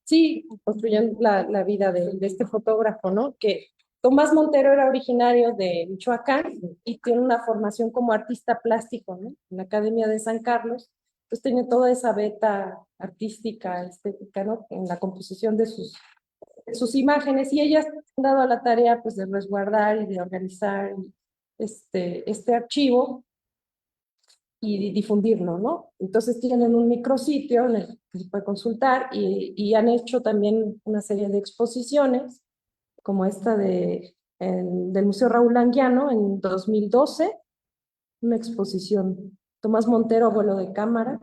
sí, construyendo la vida de este fotógrafo, ¿no? Que Tomás Montero era originario de Michoacán y tiene una formación como artista plástico, ¿no? En la Academia de San Carlos. Entonces tiene toda esa beta artística, estética, ¿no? En la composición de sus imágenes, y ellas han dado la tarea pues de resguardar y de organizar este archivo y difundirlo, ¿no? Entonces tienen un micrositio en el que se puede consultar y han hecho también una serie de exposiciones, como esta del Museo Raúl Anguiano en 2012, una exposición. Tomás Montero, abuelo de cámara.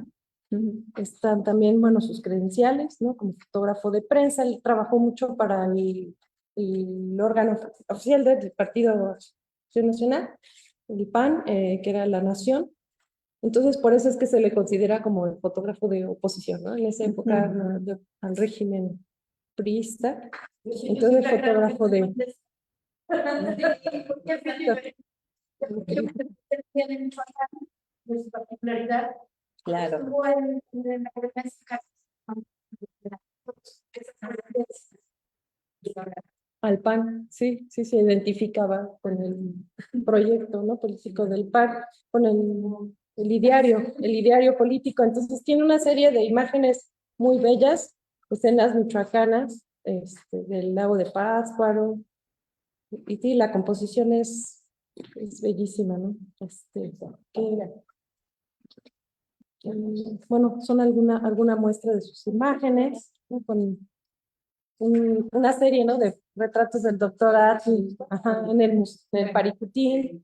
Están también, bueno, sus credenciales, ¿no? Como fotógrafo de prensa. Él trabajó mucho para el órgano oficial del Partido Acción Nacional, el PAN, que era La Nación. Entonces, por eso es que se le considera como el fotógrafo de oposición, ¿no? En esa época al régimen priista. Entonces, el fotógrafo de... Tiene mucho acá, de su particularidad. Claro. Estuvo en la Academia Al PAN, sí, se identificaba con el proyecto, ¿no? Político del PAN, con el ideario político. Entonces tiene una serie de imágenes muy bellas, escenas michoacanas, del lago de Pátzcuaro, y sí, la composición es bellísima, ¿no? Bueno, son alguna muestra de sus imágenes, ¿no? Con una serie, ¿no? De retratos del doctor Atl, en el Paricutín,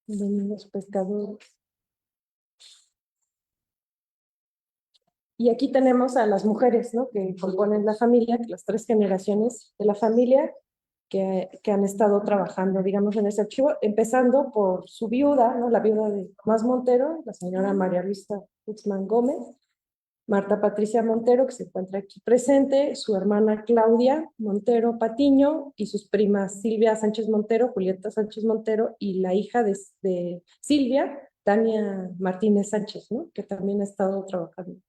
de niños pescadores. Y aquí tenemos a las mujeres, ¿no? Que componen la familia, las 3 generaciones de la familia que han estado trabajando, digamos, en ese archivo, empezando por su viuda, ¿no? La viuda de Tomás Montero, la señora María Luisa Guzmán Gómez, Marta Patricia Montero, que se encuentra aquí presente, su hermana Claudia Montero Patiño y sus primas Silvia Sánchez Montero, Julieta Sánchez Montero y la hija de Silvia, Tania Martínez Sánchez, ¿no? Que también ha estado trabajando.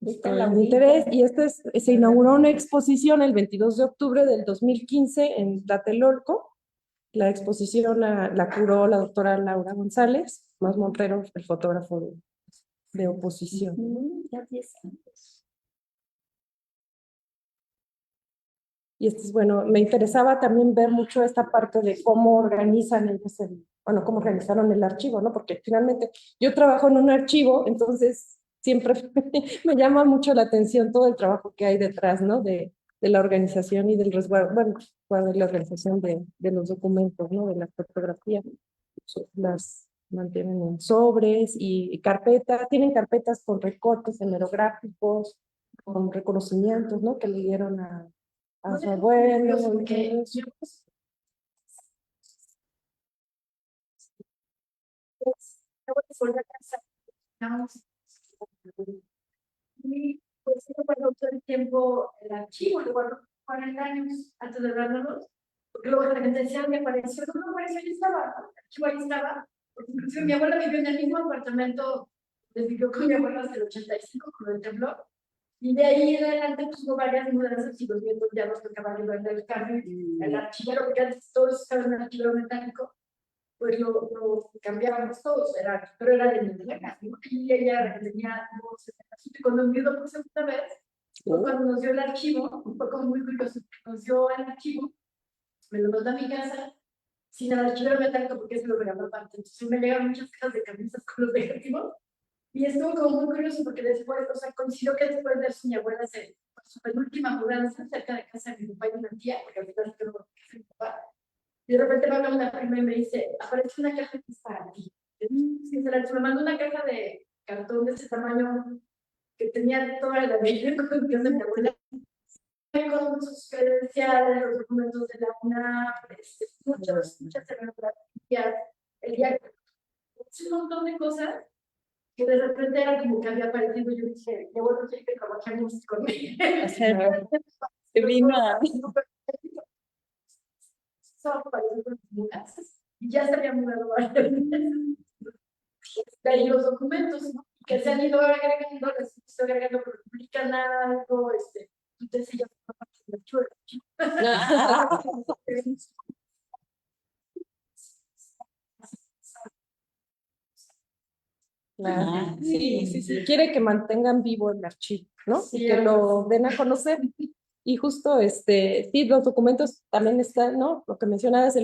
El interés, y se inauguró una exposición el 22 de octubre del 2015 en Tlatelolco. La exposición la curó la doctora Laura González, Tomás Montero, el fotógrafo de oposición. Ya 10 años. Y bueno, me interesaba también ver mucho esta parte de cómo organizan ellos cómo organizaron el archivo, ¿no? Porque finalmente yo trabajo en un archivo, entonces siempre me llama mucho la atención todo el trabajo que hay detrás, ¿no? De la organización y del resguardo, bueno, de la organización de los documentos, ¿no? De la fotografía. Las mantienen en sobres y carpetas, tienen carpetas con recortes hemerográficos, con reconocimientos, ¿no? Que le dieron a su abuelo. Y pues yo guardo todo el tiempo el archivo, lo guardo 40 años antes de dárnoslos, porque luego la gente decía, me apareció, no me apareció, ahí estaba, ¿no? El archivo ahí estaba, porque inclusive mi abuela vivió en el mismo apartamento, vivió con mi abuela hasta el 85, cuando el temblor, y de ahí en adelante pues, hubo varias mudanzas y los vientos ya nos tocaba llevar el cambio, el archivero, porque antes todos estaban en el archivero metálico, pues lo cambiábamos todos, pero era de mi hija, ¿no? Y ella tenía voz, y cuando envió por segunda vez, fue cuando nos dio el archivo, fue como muy curioso, nos dio el archivo, me lo mandó a mi casa, sin el archivero metálico, porque eso lo regaló aparte, entonces me llegaron muchas cajas de camisas con los de archivo, y estuvo como muy curioso, porque después, o sea, coincidió que después de su abuela su penúltima mudanza, cerca de casa de mi papá y una tía, porque al final quedó con mi papá, y de repente me habla una prima y me dice, aparece una caja que es para ti. Sí, me mandó una caja de cartón de ese tamaño que tenía toda la vida con que mi abuela. con sus credenciales, los documentos de la UNAM, muchas tecnologías, el diario, un montón de cosas que de repente era como que había aparecido. Yo dije, qué bueno que hay que trabajar con él. O sea, se vino a... Y ya se había mudado y los documentos, ¿no? Que se han ido agregando, les estoy agregando, pero publican algo, entonces ya fue parte del chulo. Claro. Ah, Sí, sí, sí. Quiere que mantengan vivo el archivo, ¿no? Sí, Y que lo den a conocer. Y justo, sí, los documentos también están, ¿no? Lo que mencionabas,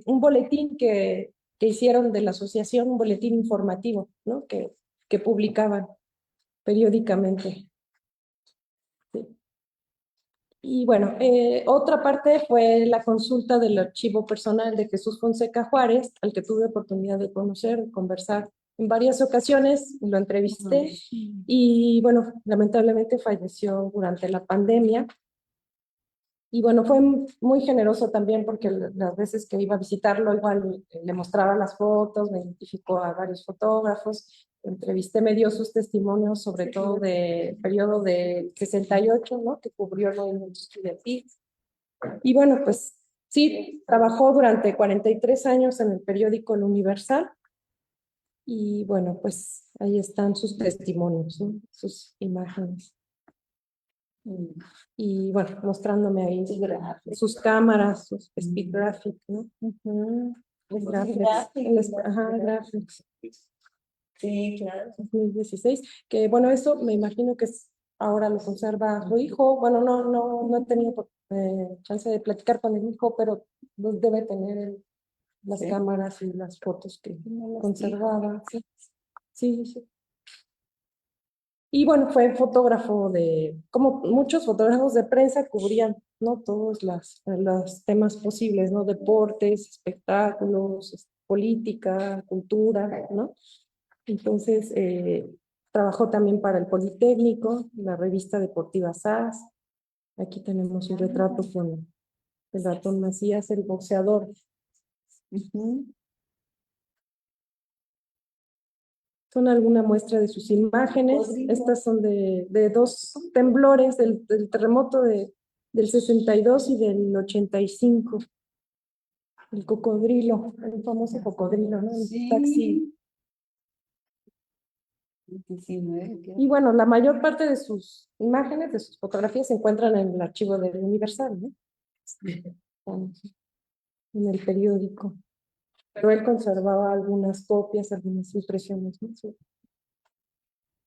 un boletín que hicieron de la asociación, un boletín informativo, ¿no? Que publicaban periódicamente. Sí. Y bueno, otra parte fue la consulta del archivo personal de Jesús Fonseca Juárez, al que tuve oportunidad de conocer, conversar en varias ocasiones, lo entrevisté y bueno, lamentablemente falleció durante la pandemia. Y bueno, fue muy generoso también porque las veces que iba a visitarlo, igual le mostraba las fotos, me identificó a varios fotógrafos, entrevisté, me dio sus testimonios, sobre todo del periodo del 68, ¿no? Que cubrió el movimiento estudiantil. Y bueno, pues sí, trabajó durante 43 años en el periódico El Universal. Y bueno, pues ahí están sus testimonios, ¿no? Sus imágenes. Y bueno, mostrándome ahí sus cámaras, sus speed graphic, ¿no? Graphics, ajá, graphics. Sí, claro. 2016, que bueno, eso me imagino que ahora lo conserva su hijo. Bueno, no he tenido chance de platicar con el hijo, pero debe tener las cámaras y las fotos que conservaba. Sí, sí, sí. Y bueno, fue fotógrafo como muchos fotógrafos de prensa, cubrían, ¿no? Todos los temas posibles, ¿no? Deportes, espectáculos, política, cultura, ¿no? Entonces, trabajó también para el Politécnico, la revista deportiva SAS. Aquí tenemos un retrato con el ratón Macías, el boxeador. Son alguna muestra de sus imágenes. Estas son de dos temblores, del terremoto del 62 y del 85. El cocodrilo, el famoso cocodrilo, ¿no? El taxi. 19, Y bueno, la mayor parte de sus imágenes, de sus fotografías, se encuentran en el archivo del Universal, ¿no? En el periódico. Pero él conservaba algunas copias, algunas impresiones, ¿no? Sí.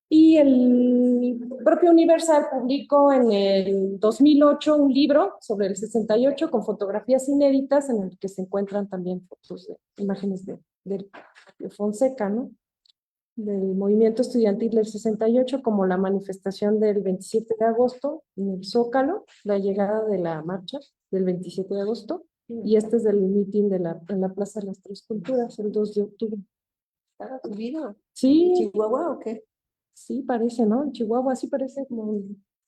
Y el propio Universal publicó en el 2008 un libro sobre el 68 con fotografías inéditas en el que se encuentran también fotos imágenes de Fonseca, ¿no? Del movimiento estudiantil del 68, como la manifestación del 27 de agosto en el Zócalo, la llegada de la marcha del 27 de agosto, y este es del meeting en la Plaza de las Tres Culturas, el 2 de octubre. ¿Estaba subido? Sí. ¿Chihuahua o qué? Sí, parece, ¿no? En Chihuahua sí parece como...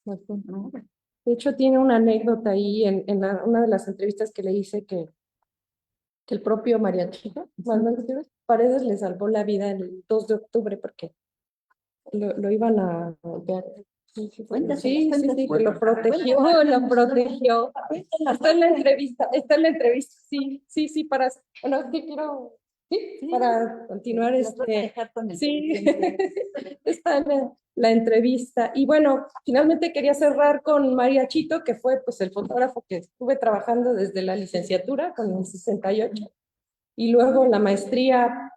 De hecho, tiene una anécdota ahí en una de las entrevistas que le hice que el propio mariachi, Manuel Paredes, le salvó la vida el 2 de octubre porque lo iban a golpear. Sí, que lo protegió. Está en la entrevista, sí, bueno, es que quiero, para continuar sí, está en la entrevista. Y bueno, finalmente quería cerrar con Mariachito, que fue pues el fotógrafo que estuve trabajando desde la licenciatura con el 68 y luego la maestría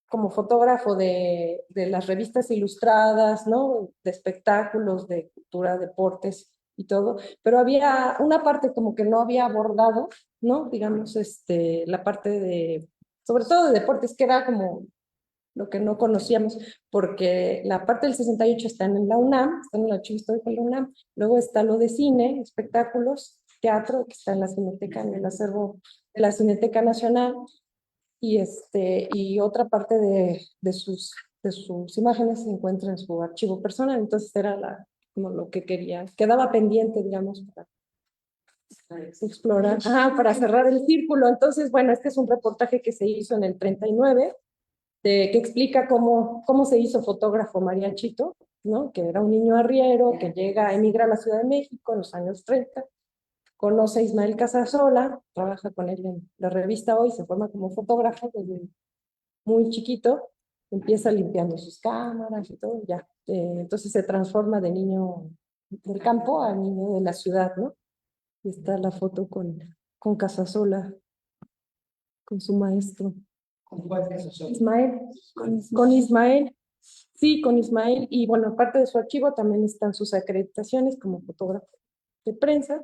como fotógrafo de las revistas ilustradas, ¿no? De espectáculos, de cultura, deportes y todo, pero había una parte como que no había abordado, ¿no? Digamos, la parte sobre todo de deportes, que era como lo que no conocíamos, porque la parte del 68 está en la UNAM, está en el Archivo Histórico de la UNAM, luego está lo de cine, espectáculos, teatro, que está en la Cineteca, en el acervo de la Cineteca Nacional, y otra parte de sus imágenes se encuentra en su archivo personal. Entonces era como lo que quería, quedaba pendiente, digamos, para explorar, para cerrar el círculo. Entonces, bueno, este es un reportaje que se hizo en el 39, que explica cómo se hizo fotógrafo Mariachito, ¿no? Que era un niño arriero que emigra a la Ciudad de México en los años 30, conoce a Ismael Casasola, trabaja con él en la revista Hoy, se forma como fotógrafo desde muy chiquito, empieza limpiando sus cámaras y todo, ya. Entonces se transforma de niño del campo a niño de la ciudad, ¿no? Y está la foto con Casasola, con su maestro. Ismael, con Ismael, sí, con Ismael, y bueno, aparte de su archivo también están sus acreditaciones como fotógrafo de prensa,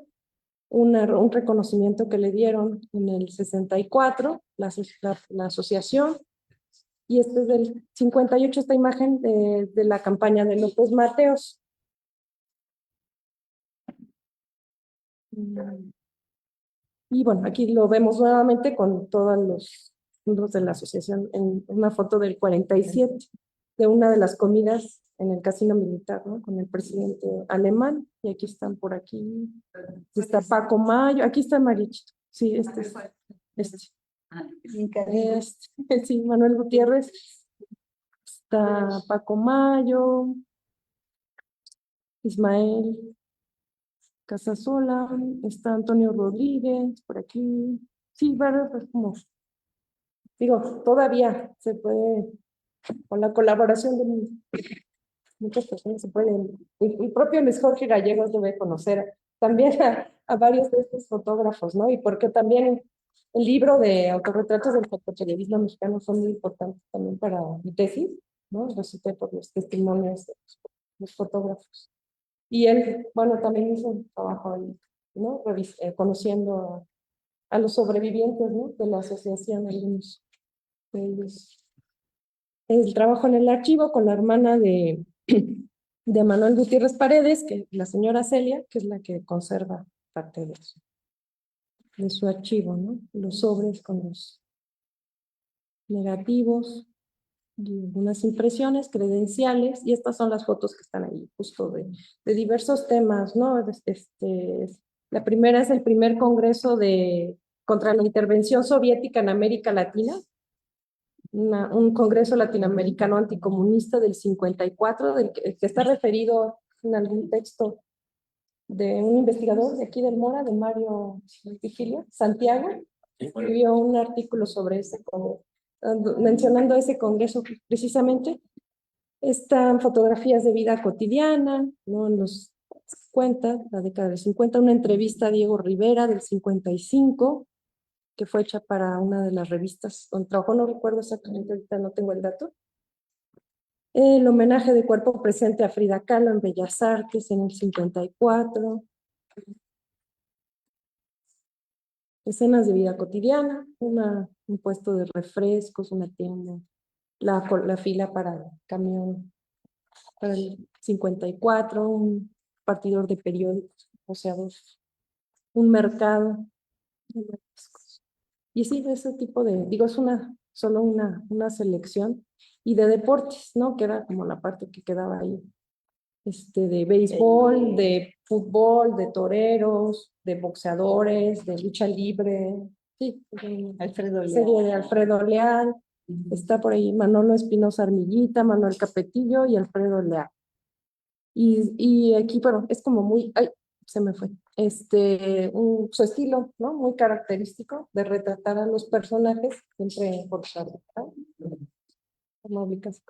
un reconocimiento que le dieron en el 64, la asociación, y este es del 58, esta imagen de la campaña de López Mateos. Y bueno, aquí lo vemos nuevamente con todos los miembros de la asociación en una foto del 47, de una de las comidas en el casino militar, ¿no? Con el presidente alemán, y aquí están por aquí, está Paco Mayo, aquí está Mariachito, sí, sí, Manuel Gutiérrez, está Paco Mayo, Ismael Casasola, está Antonio Rodríguez, por aquí, sí, verdad, pues como, digo, todavía se puede, con la colaboración de muchas personas se pueden, el propio Luis Jorge Gallegos debe conocer también a varios de estos fotógrafos, ¿no? Y porque también el libro de autorretratos del fotoperiodismo mexicano son muy importantes también para mi tesis, ¿no? Lo cité por los testimonios de los fotógrafos. Y él, bueno, también hizo un trabajo ahí, ¿no? Conociendo a los sobrevivientes, ¿no? De la asociación, algunos de ellos. El trabajo en el archivo con la hermana de Manuel Gutiérrez Paredes, que es la señora Celia, que es la que conserva parte de su archivo, ¿no? Los sobres con los negativos, y algunas impresiones, credenciales, y estas son las fotos que están ahí, justo de diversos temas, ¿no? La primera es el primer congreso contra la intervención soviética en América Latina, un congreso latinoamericano anticomunista del 54, del que está referido en algún texto de un investigador de aquí del Mora, de Mario Vigilio, Santiago, escribió un artículo sobre ese congreso, mencionando ese congreso precisamente. Están fotografías de vida cotidiana, ¿no? En los 50, la década del 50, una entrevista a Diego Rivera del 55, que fue hecha para una de las revistas donde trabajó, no recuerdo exactamente, ahorita no tengo el dato. El homenaje de cuerpo presente a Frida Kahlo en Bellas Artes en el 54. Escenas de vida cotidiana, un puesto de refrescos, una tienda, la fila para el camión, para el 54, un partidor de periódicos, voceadores, un mercado. Y sí, ese tipo digo, es solo una selección. Y de deportes, ¿no? Que era como la parte que quedaba ahí. De béisbol, de fútbol, de toreros, de boxeadores, de lucha libre. Sí, Alfredo Leal. Serie de Alfredo Leal. Está por ahí Manolo Espinosa Armillita, Manuel Capetillo y Alfredo Leal. Y aquí, bueno, es como muy, ay, se me fue, su estilo, ¿no? Muy característico de retratar a los personajes, siempre en portada, ¿no? Como ubicas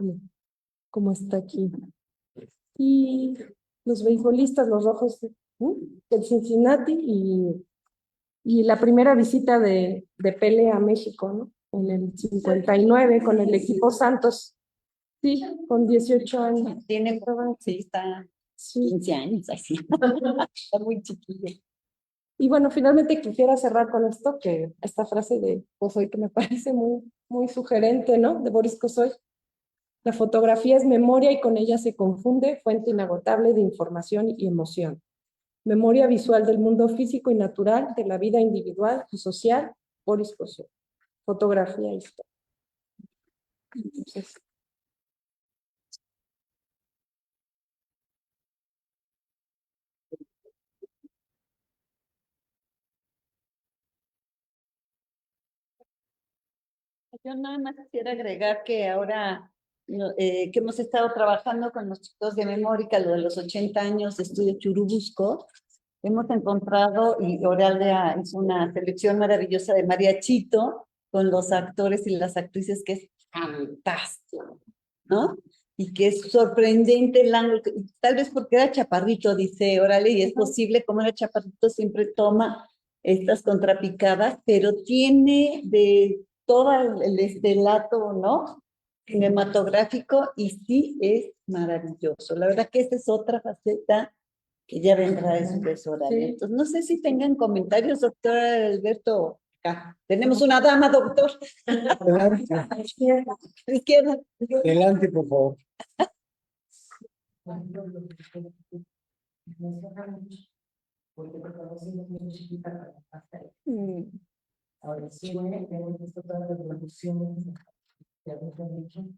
como está aquí. Y los beisbolistas, los rojos, ¿no? Del Cincinnati, y la primera visita de Pele a México, ¿no? En el 59 con el equipo Santos. Sí, con 18 años. Sí, está Sí. 15 años, así. Está muy chiquillo. Y bueno, finalmente quisiera cerrar con esto, que esta frase de Kosoy que me parece muy, muy sugerente, ¿no? De Boris Kosoy. La fotografía es memoria y con ella se confunde, fuente inagotable de información y emoción. Memoria visual del mundo físico y natural, de la vida individual y social, Boris Kosoy. Fotografía y historia. Entonces, Yo nada más quisiera agregar que ahora que hemos estado trabajando con los chicos de Memórica, lo de los 80 años de estudio Churubusco, hemos encontrado, y Oralia hizo una selección maravillosa de mariachito con los actores y las actrices, que es fantástico, ¿no? Y que es sorprendente el ángulo, tal vez porque era chaparrito, dice Oralia, y es posible, como era chaparrito, siempre toma estas contrapicadas, pero tiene de todo el estelato, ¿no? Cinematográfico, y sí es maravilloso. La verdad que esta es otra faceta que ya vendrá de su Oralia. Sí. Entonces, no sé si tengan comentarios, doctor Alberto. Acá. Tenemos una dama, doctor. Adelante, A la izquierda. adelante, por favor. Mm. Ahora sí, hemos visto todas las revoluciones que habían hecho.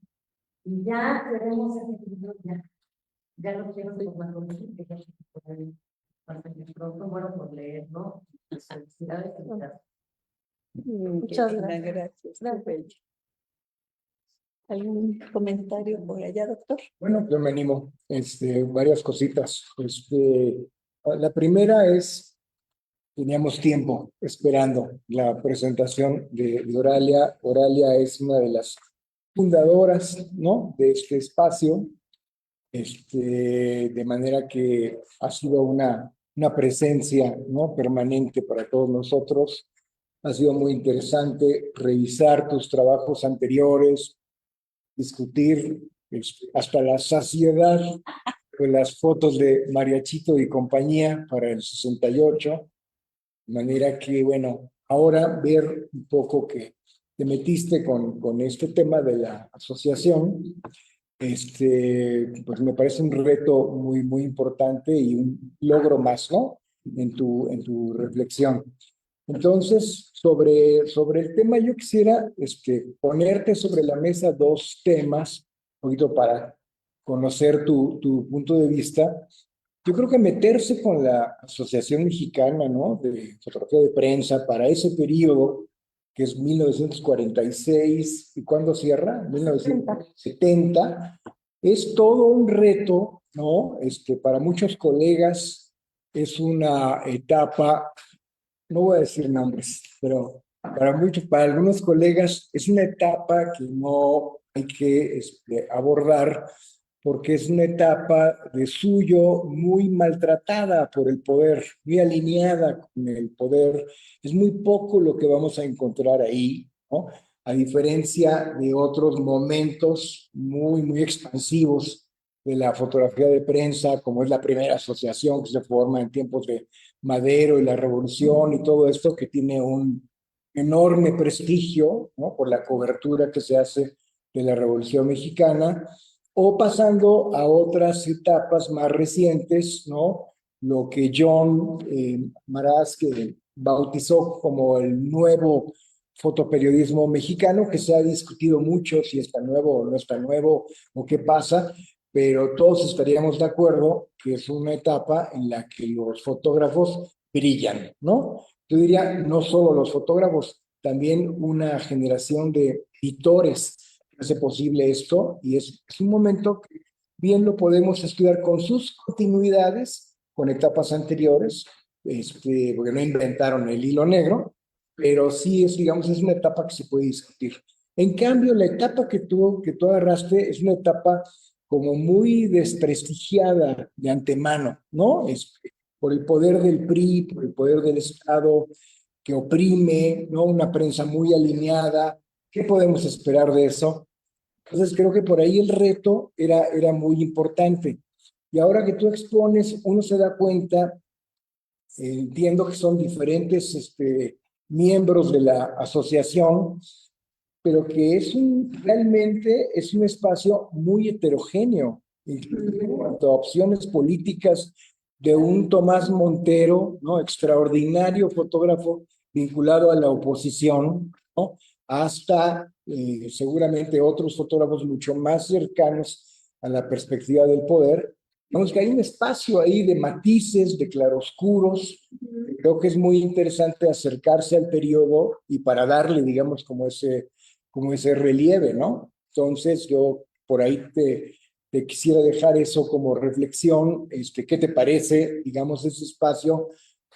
Y ya tenemos ese libro, ya lo quiero tomar con él, que ya se puede pronto, bueno, por leer, ¿no? Felicidades. Muchas gracias. gracias. Qué bello. ¿Algún comentario por allá, doctor? Bueno, yo me animo. Varias cositas. La primera es, teníamos tiempo esperando la presentación de Oralia. Oralia es una de las fundadoras, ¿no?, de este espacio, de manera que ha sido una presencia, ¿no?, permanente para todos nosotros. Ha sido muy interesante revisar tus trabajos anteriores, discutir hasta la saciedad de las fotos de Mariachito y compañía para el 68, de manera que, bueno, ahora ver un poco que te metiste con este tema de la asociación, pues me parece un reto muy, muy importante y un logro más, ¿no?, en tu reflexión. Entonces, sobre el tema, yo quisiera ponerte sobre la mesa dos temas, un poquito para conocer tu punto de vista. Yo creo que meterse con la Asociación Mexicana, ¿no?, de Fotografía de Prensa para ese periodo, que es 1946, ¿y cuándo cierra? 1970, es todo un reto, ¿no? Para muchos colegas es una etapa, no voy a decir nombres, pero para algunos colegas es una etapa que no hay que abordar, porque es una etapa de suyo muy maltratada por el poder, muy alineada con el poder. Es muy poco lo que vamos a encontrar ahí, ¿no?, a diferencia de otros momentos muy, muy expansivos de la fotografía de prensa, como es la primera asociación que se forma en tiempos de Madero y la Revolución y todo esto, que tiene un enorme prestigio, ¿no?, por la cobertura que se hace de la Revolución Mexicana, o pasando a otras etapas más recientes, ¿no?, lo que John Maraz, que bautizó como el nuevo fotoperiodismo mexicano, que se ha discutido mucho si está nuevo o no está nuevo, o qué pasa, pero todos estaríamos de acuerdo que es una etapa en la que los fotógrafos brillan, ¿no? Yo diría, no solo los fotógrafos, también una generación de editores que hace posible esto, y es un momento que bien lo podemos estudiar con sus continuidades, con etapas anteriores, porque no inventaron el hilo negro, pero sí es, digamos, es una etapa que se puede discutir. En cambio, la etapa que tú agarraste es una etapa como muy desprestigiada de antemano, ¿no? Por el poder del PRI, por el poder del Estado que oprime, ¿no? Una prensa muy alineada. ¿Qué podemos esperar de eso? Entonces creo que por ahí el reto era muy importante. Y ahora que tú expones, uno se da cuenta, entiendo que son diferentes miembros de la asociación, pero que realmente es un espacio muy heterogéneo, incluso en cuanto a opciones políticas, de un Tomás Montero, ¿no?, extraordinario fotógrafo vinculado a la oposición, ¿no?, hasta seguramente otros fotógrafos mucho más cercanos a la perspectiva del poder. Vemos que hay un espacio ahí de matices, de claroscuros. Creo que es muy interesante acercarse al periodo y para darle, digamos, como como ese relieve, ¿no? Entonces yo por ahí te quisiera dejar eso como reflexión, ¿qué te parece, digamos, ese espacio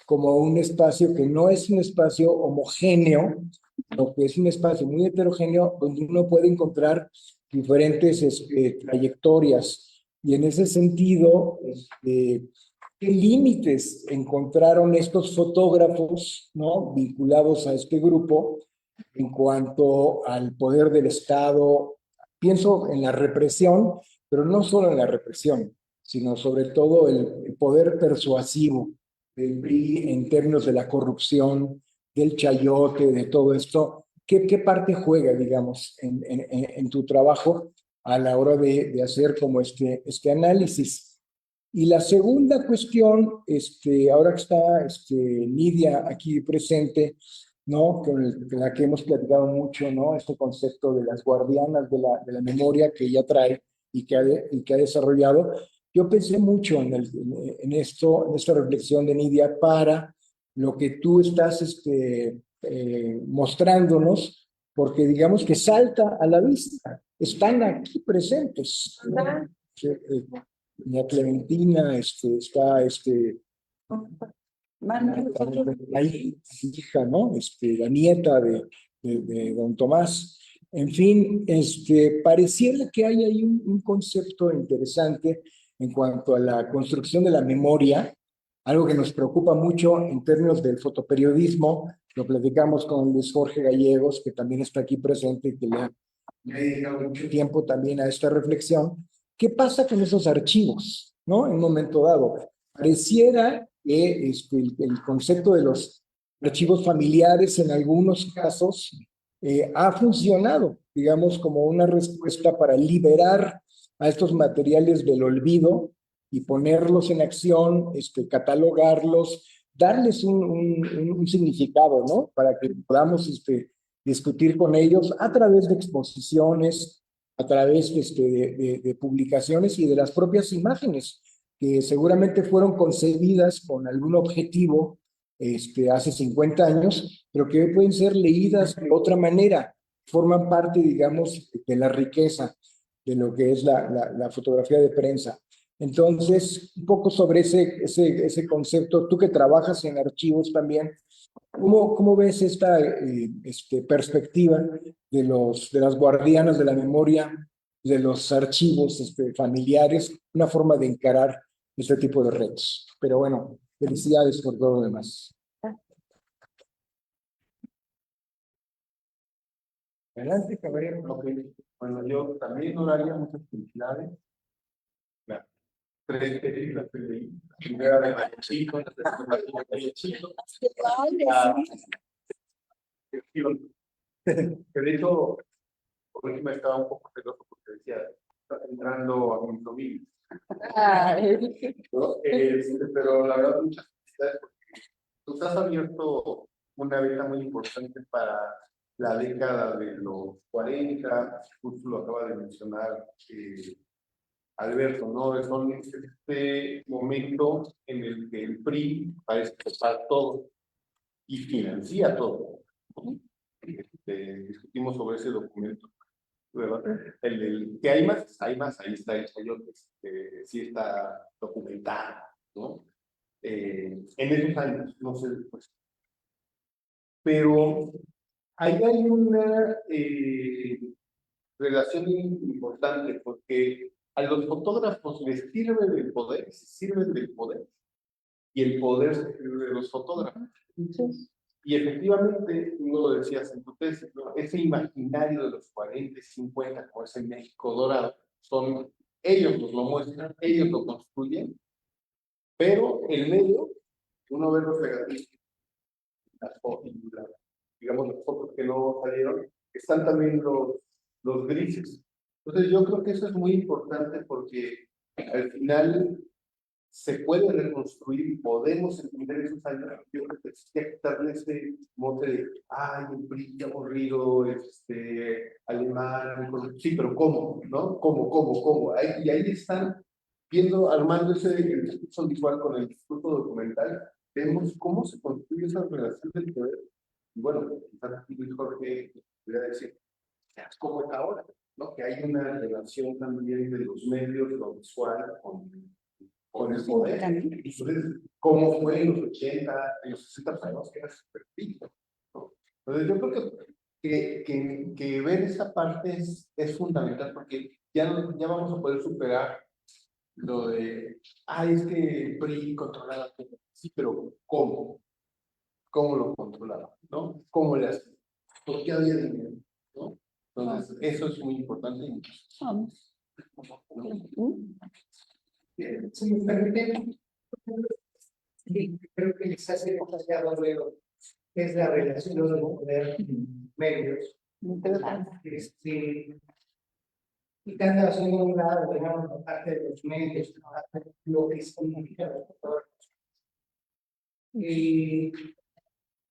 como un espacio que no es un espacio homogéneo, sino que es un espacio muy heterogéneo donde uno puede encontrar diferentes trayectorias? Y en ese sentido, ¿qué límites encontraron estos fotógrafos, ¿no?, vinculados a este grupo en cuanto al poder del Estado? Pienso en la represión, pero no solo en la represión, sino sobre todo el poder persuasivo del PRI en términos de la corrupción, del chayote, de todo esto. ¿Qué parte juega, digamos, en tu trabajo a la hora de hacer como este análisis? Y la segunda cuestión, ahora que está Nidia aquí presente, ¿no?, con la que hemos platicado mucho, ¿no?, este concepto de las guardianas de la memoria que ella trae y que ha desarrollado. Yo pensé mucho en esto, en esta reflexión de Nidia para lo que tú estás mostrándonos, porque digamos que salta a la vista, están aquí presentes, ¿no? Doña Clementina, está ahí, hija, ¿no? La nieta de don Tomás. En fin, pareciera que hay ahí un concepto interesante en cuanto a la construcción de la memoria, algo que nos preocupa mucho en términos del fotoperiodismo. Lo platicamos con Luis Jorge Gallegos, que también está aquí presente y que le ha dedicado mucho tiempo también a esta reflexión. ¿Qué pasa con esos archivos, ¿no?, en un momento dado? Pareciera que el concepto de los archivos familiares en algunos casos ha funcionado, digamos, como una respuesta para liberar a estos materiales del olvido y ponerlos en acción, catalogarlos, darles un significado, ¿no?, para que podamos discutir con ellos a través de exposiciones, a través de publicaciones y de las propias imágenes, que seguramente fueron concebidas con algún objetivo hace 50 años, pero que pueden ser leídas de otra manera, forman parte, digamos, de la riqueza de lo que es la fotografía de prensa. Entonces, un poco sobre ese concepto, tú que trabajas en archivos también, ¿cómo ves esta perspectiva de las guardianas de la memoria, de los archivos familiares, una forma de encarar este tipo de retos? Pero bueno, felicidades por todo lo demás. Adelante, caballero. Ok, bueno, yo también no daría muchas felicidades. Claro. Tres películas que leí. La primera de Mario Chico, la segunda de Mario Chico. Que de hecho, por último estaba un poco celoso porque decía, está entrando a mi familia. ¿No? Pero la verdad, muchas felicidades porque tú has abierto una veta muy importante para la década de los 40, justo lo acaba de mencionar Alberto, ¿no? Son este momento en el que el PRI parece topar todo y financia todo. Discutimos sobre ese documento, ¿verdad? Que hay más, ahí está el chayote, sí está documentado, ¿no? En esos años, no sé después. Pero ahí hay una relación importante porque a los fotógrafos les sirve del poder, se sirven del poder, y el poder se sirve de los fotógrafos. Y efectivamente, tú lo decías en tu tesis, ¿no?, ese imaginario de los 40 y 50, como ese México dorado, ellos nos lo muestran, ellos lo construyen, pero el medio, uno ve los regatistas, digamos las fotos que no salieron, están también los grises. Entonces yo creo que eso es muy importante porque al final se puede reconstruir y podemos entender esos años. Yo creo que hay que quitarle ese mote de, ay, un PRI aburrido, alemán, sí, pero ¿cómo? ¿No? ¿Cómo? Y ahí están viendo, armando el discurso visual con el discurso documental, vemos cómo se construye esa relación del poder. Y bueno, quizás aquí Luis Jorge voy a decir, como es ahora, ¿no? Que hay una relación también de los medios, lo visual, con el poder. Entonces, ¿cómo fue en los 80, en los 60, sabemos que era súper pico, ¿no? Entonces, yo creo que ver esa parte es fundamental porque ya vamos a poder superar lo de, es que el PRI controlaba todo. Sí, pero ¿cómo? ¿Cómo lo controlaba? ¿No? ¿Cómo le hacía? ¿Por qué había dinero? ¿No? Entonces, eso es muy importante. Vamos. Si me permiten, sí, creo que quizás hemos hallado luego es la relación de poder medios. Y tanto haciendo un lado, digamos, por parte de los medios, lo que significa los poderes. Y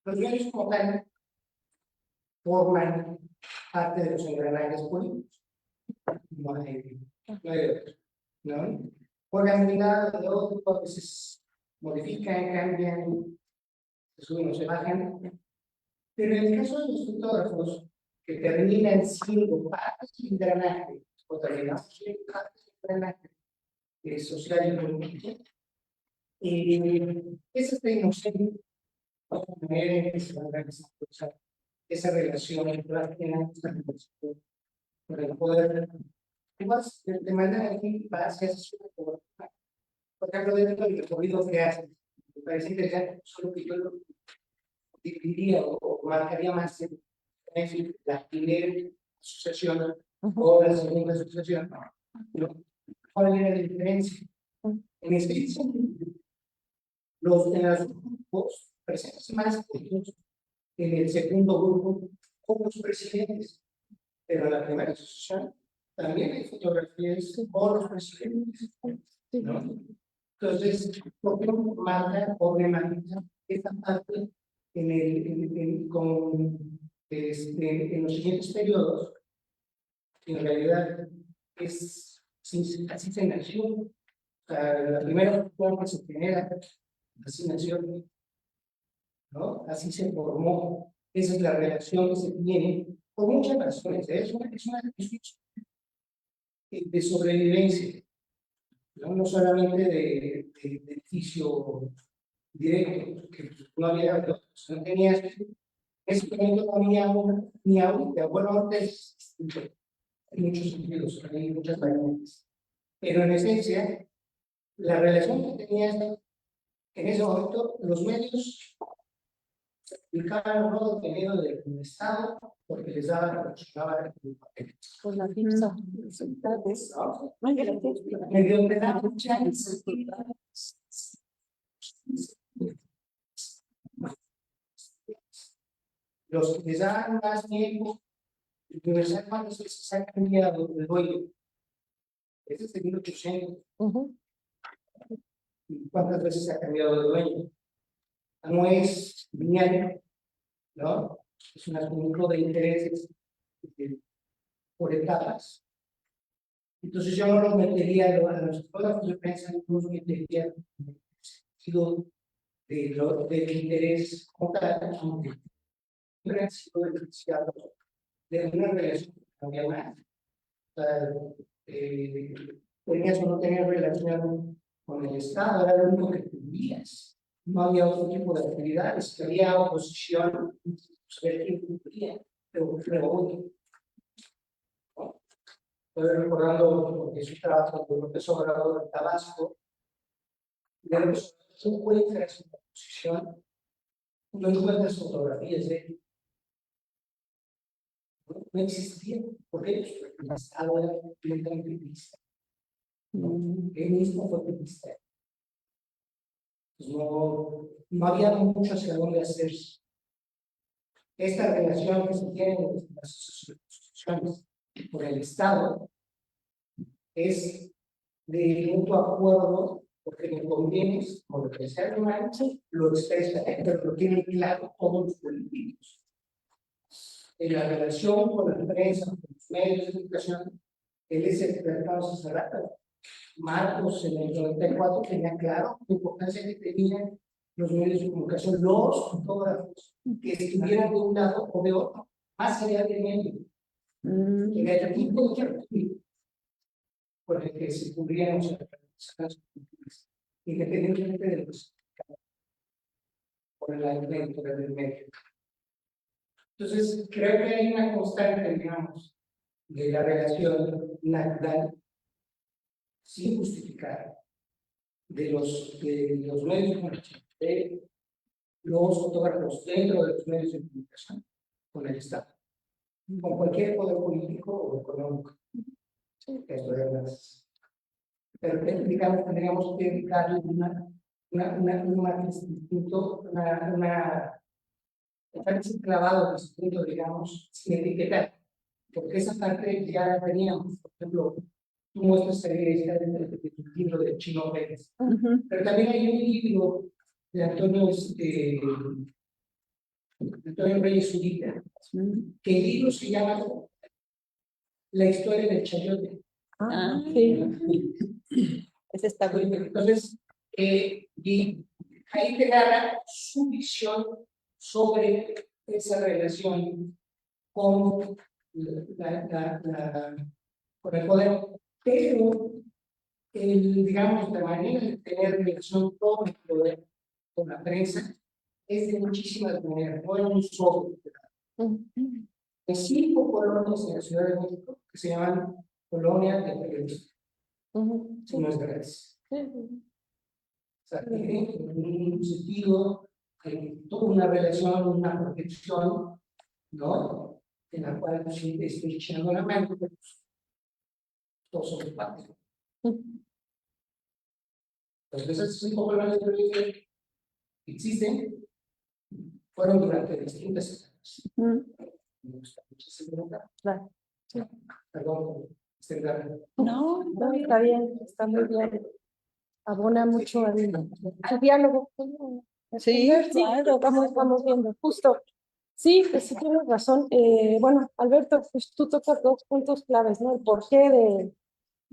los medios como tal forman parte de los engranajes políticos. No hay, ¿no? Juegan de un lado, de otro, a veces modifican, cambian, se suben o se bajan. Pero en el caso de los fotógrafos, que terminan siendo parte del engranaje, o terminamos siendo parte del engranaje social y político, es esta inocencia, esa relación con el poder, de manera que vas a hacer una cobertura. Por ejemplo, dentro del recorrido que haces, me parece interesante, solo que yo lo dividiría o marcaría más en la primera asociación o la segunda asociación. ¿Cuál era la diferencia? En este sentido, en los grupos presentes más en el segundo grupo como los presidentes, pero en la primera asociación también hay fotografías con los presidentes, ¿no? Entonces, ¿por qué no marca o remata esta parte en los siguientes periodos? En realidad, así se nació. O sea, la primera forma se genera, así nació, ¿no? Así se formó. Esa es la relación que se tiene por muchas razones. Es una de sobrevivencia, no solamente de beneficio directo, que no había, no tenía, ese momento no había ni ahorita, bueno, antes, en muchos sentidos, hay muchas variantes, pero en esencia, la relación que tenía en ese momento, los medios se aplicaban un modo de miedo del Estado porque les daban el papel. Pues la pizza. Medio te da mucha los que les dan más tiempo, el universal, ¿cuántas veces se ha cambiado el dueño? Este es de 1800. ¿Cuántas veces se ha cambiado el dueño? No es lineal, ¿no? Es un asunto de intereses por etapas. Entonces yo no los metería a los fotógrafos de prensa, no los metería en el sentido del interés como tal, aunque siempre han sido beneficiados de una relación que cambia más. O sea, tenías o no tenías relación con el Estado, era lo único que tenías. No había otro tipo de actividades, que había oposición, saber quién cumplía, pero hoy. Estoy recordando, porque su trabajo con López Obrador en Tabasco, de López Obrador, tú encuentras en la oposición, no encuentras fotografías de él. No existía, porque el Estado era completamente triste. Él mismo fue triste. No había mucho hacia dónde hacer. Esta relación que se tiene entre las asociaciones por el Estado es de mutuo acuerdo, porque me convienes, con lo que sea mal, lo expresa, pero lo tienen claro todos los políticos. En la relación con la prensa, con los medios de comunicación, él es el que tratamos hace rato. Marcos en el 94 tenía claro la importancia que tenían los medios de comunicación, los fotógrafos, que estuvieran de un lado o de otro, más allá del medio. Mm, y de tipo por el que se cubrían las culturas, independientemente de los por el alimento del medio. Entonces, creo que hay una constante, digamos, de la relación natural, sin justificar, de los medios de comunicación, de los fotógrafos dentro de los medios de comunicación, con el Estado, con cualquier poder político o económico. Esto es las. Pero digamos, tendríamos que darle un matiz distinto, estar clavado distinto, digamos, sin etiquetar, porque esa parte ya la teníamos. Por ejemplo, tú muestras el libro de Chino Pérez, pero también hay un libro de Antonio Reyes Zurita, que el libro se llama La historia del chayote. Ah, Sí. ese está bueno. Entonces, y ahí te narra su visión sobre esa relación con, con el poder, pero digamos, la manera de tener relación con el poder, con la prensa, es de muchísimas maneras, no es un solo. Hay 5 colonias en la Ciudad de México que se llaman colonias de periodistas. Si no es gratis. O sea, tiene en un sentido, toda una relación, una protección, ¿no? En la cual pues, estoy echando la mano, pero todos somos parte. Entonces, esas 5 colonias de periodistas que existen fueron durante distintas etapas. Me gusta mucho ese lugar. Claro. Perdón por extenderme. No, no, está bien, está muy bien. Abona mucho al diálogo. Sí, claro. Vamos viendo, justo. Sí, pues sí tienes razón. Bueno, Alberto, pues tú tocas 2 puntos claves, ¿no? El porqué de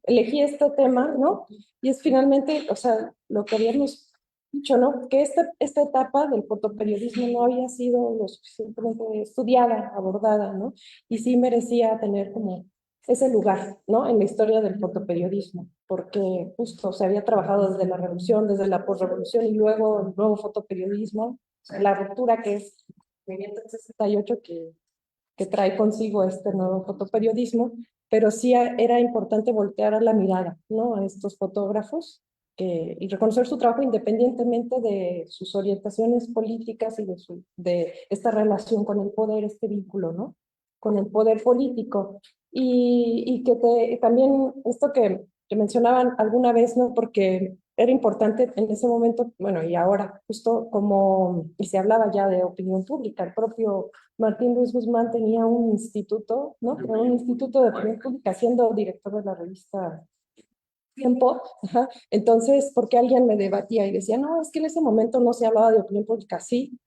elegí este tema, ¿no? Y es finalmente, o sea, lo que habíamos dicho, ¿no? Que esta etapa del fotoperiodismo no había sido lo suficientemente estudiada, abordada, ¿no? Y sí merecía tener como ese lugar, ¿no? En la historia del fotoperiodismo, porque justo se había trabajado desde la revolución, desde la posrevolución y luego el nuevo fotoperiodismo, la ruptura que es 1968 que trae consigo este nuevo fotoperiodismo, pero sí era importante voltear a la mirada, ¿no? A estos fotógrafos y reconocer su trabajo independientemente de sus orientaciones políticas y de esta relación con el poder, este vínculo, ¿no? Con el poder político. Y que también esto que mencionaban alguna vez, ¿no? Porque era importante en ese momento, bueno, y ahora, justo como, y se hablaba ya de opinión pública, el propio Martín Ruiz Guzmán tenía un instituto, ¿no? Era un instituto de opinión pública, siendo director de la revista Tiempo. Ajá. Entonces, porque alguien me debatía y decía, no, es que en ese momento no se hablaba de opinión pública. Sí,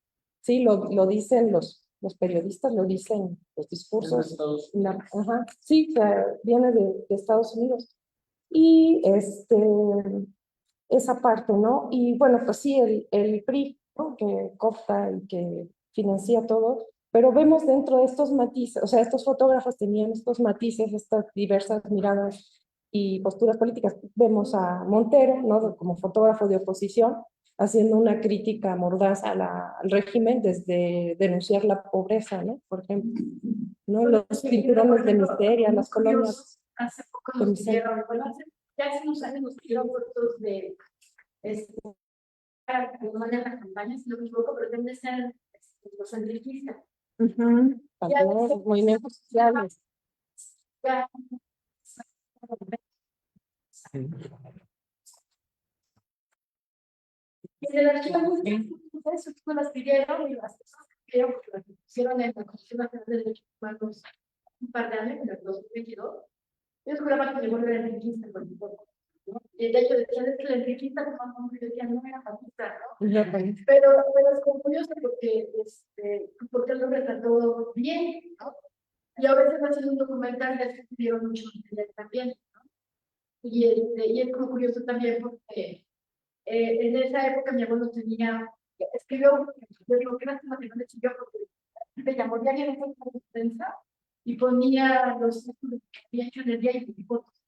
sí, lo dicen los periodistas, lo dicen los discursos. Ajá, sí, viene de Estados Unidos. Y esa parte, ¿no? Y bueno, pues sí, el PRI, ¿no? Que coopta y que financia todo, pero vemos dentro de estos matices, o sea, estos fotógrafos tenían estos matices, estas diversas miradas y posturas políticas. Vemos a Montero, ¿no? Como fotógrafo de oposición, haciendo una crítica mordaz al régimen desde denunciar la pobreza, ¿no? Por ejemplo, ¿no? Los cinturones de miseria, las colonias. Hace poco nos pidieron, bueno, ya hace unos años nos pidieron fotos de que no manejan campañas, si no me equivoco, pero deben de ser los anarquistas. También los movimientos sociales. Ya. Y en el archivo eso no las pidieron y las personas que pidieron porque las pusieron en la Comisión Nacional de Derechos Humanos un par de años, en el 2022. Ellos juraban que llegó el enriquista por el poco, ¿no? Y de hecho decían es que el enriquista como decían no era fascista, ¿no? Pero es como curioso porque él lo retrató bien, ¿no? Y a veces haciendo un documental les pidieron mucho material también, ¿no? Y es como curioso también porque en esa época mi abuelo escribió, yo digo, qué lástima que no le siguió porque me llamó diario en esa prensa y ponía los títulos que había hecho en el día y fotos.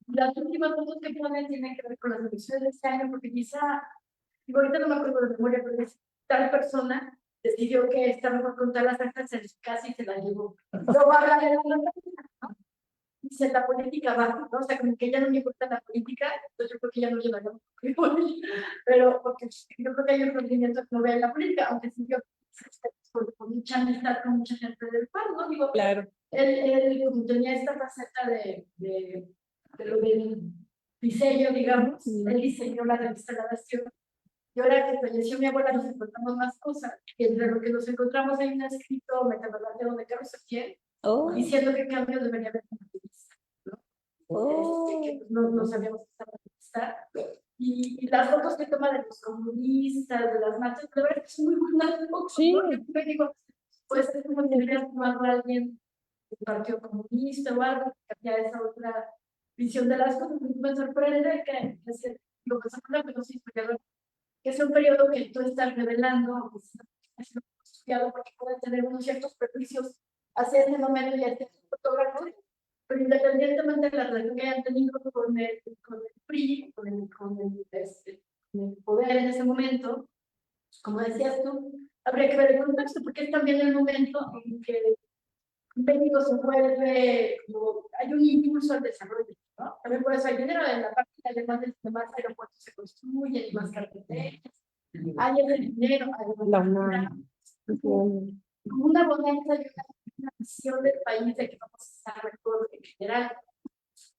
Las últimas fotos que ponen tienen que ver con las elecciones de este año, porque quizá, digo, ahorita no me acuerdo de memoria, pero es tal persona decidió que está mejor contar las actas en su casa y se las llevó. Luego habla de la política, ¿no? Dice la política va, ¿no? O sea, como que ya no me importa la política, entonces yo creo que ya no llevaría pero porque yo creo que hay un rendimiento que no vea en la política, aunque sí yo por mucha amistad con mucha gente del pueblo, ¿no? Digo, Claro. él como tenía esta faceta de lo del diseño, digamos, él diseñó la revista La Nación. Y ahora que falleció mi abuela nos encontramos más cosas, y entre lo que nos encontramos hay un escrito metodológico de Carlos Saquiel, diciendo qué cambios debería haber en la revista, ¿no? Que no sabíamos que estaba en la revista. Y las fotos que toma de los comunistas, de las marchas, de verdad que son muy buenas fotos, Sí. ¿no? Yo me digo, pues es como si hubieras tomado a alguien del Partido Comunista o algo, que había esa otra visión de las cosas. Me sorprende que lo que se acuerda de los historiadores, que es un periodo que tú estás revelando, que es estudiado porque puede tener unos ciertos prejuicios hacia ese momento y hacia ese fotógrafo, pero independientemente de la relación que hayan tenido con el PRI, con el poder en ese momento, como decías tú, habría que ver el contexto, porque es también el momento en que México se vuelve, como, hay un impulso al desarrollo, ¿no? También por eso hay dinero en la parte de más aeropuertos se construyen, más carreteras, hay ese dinero, hay como una bonanza y una visión del país de que vamos a estar mejor en general.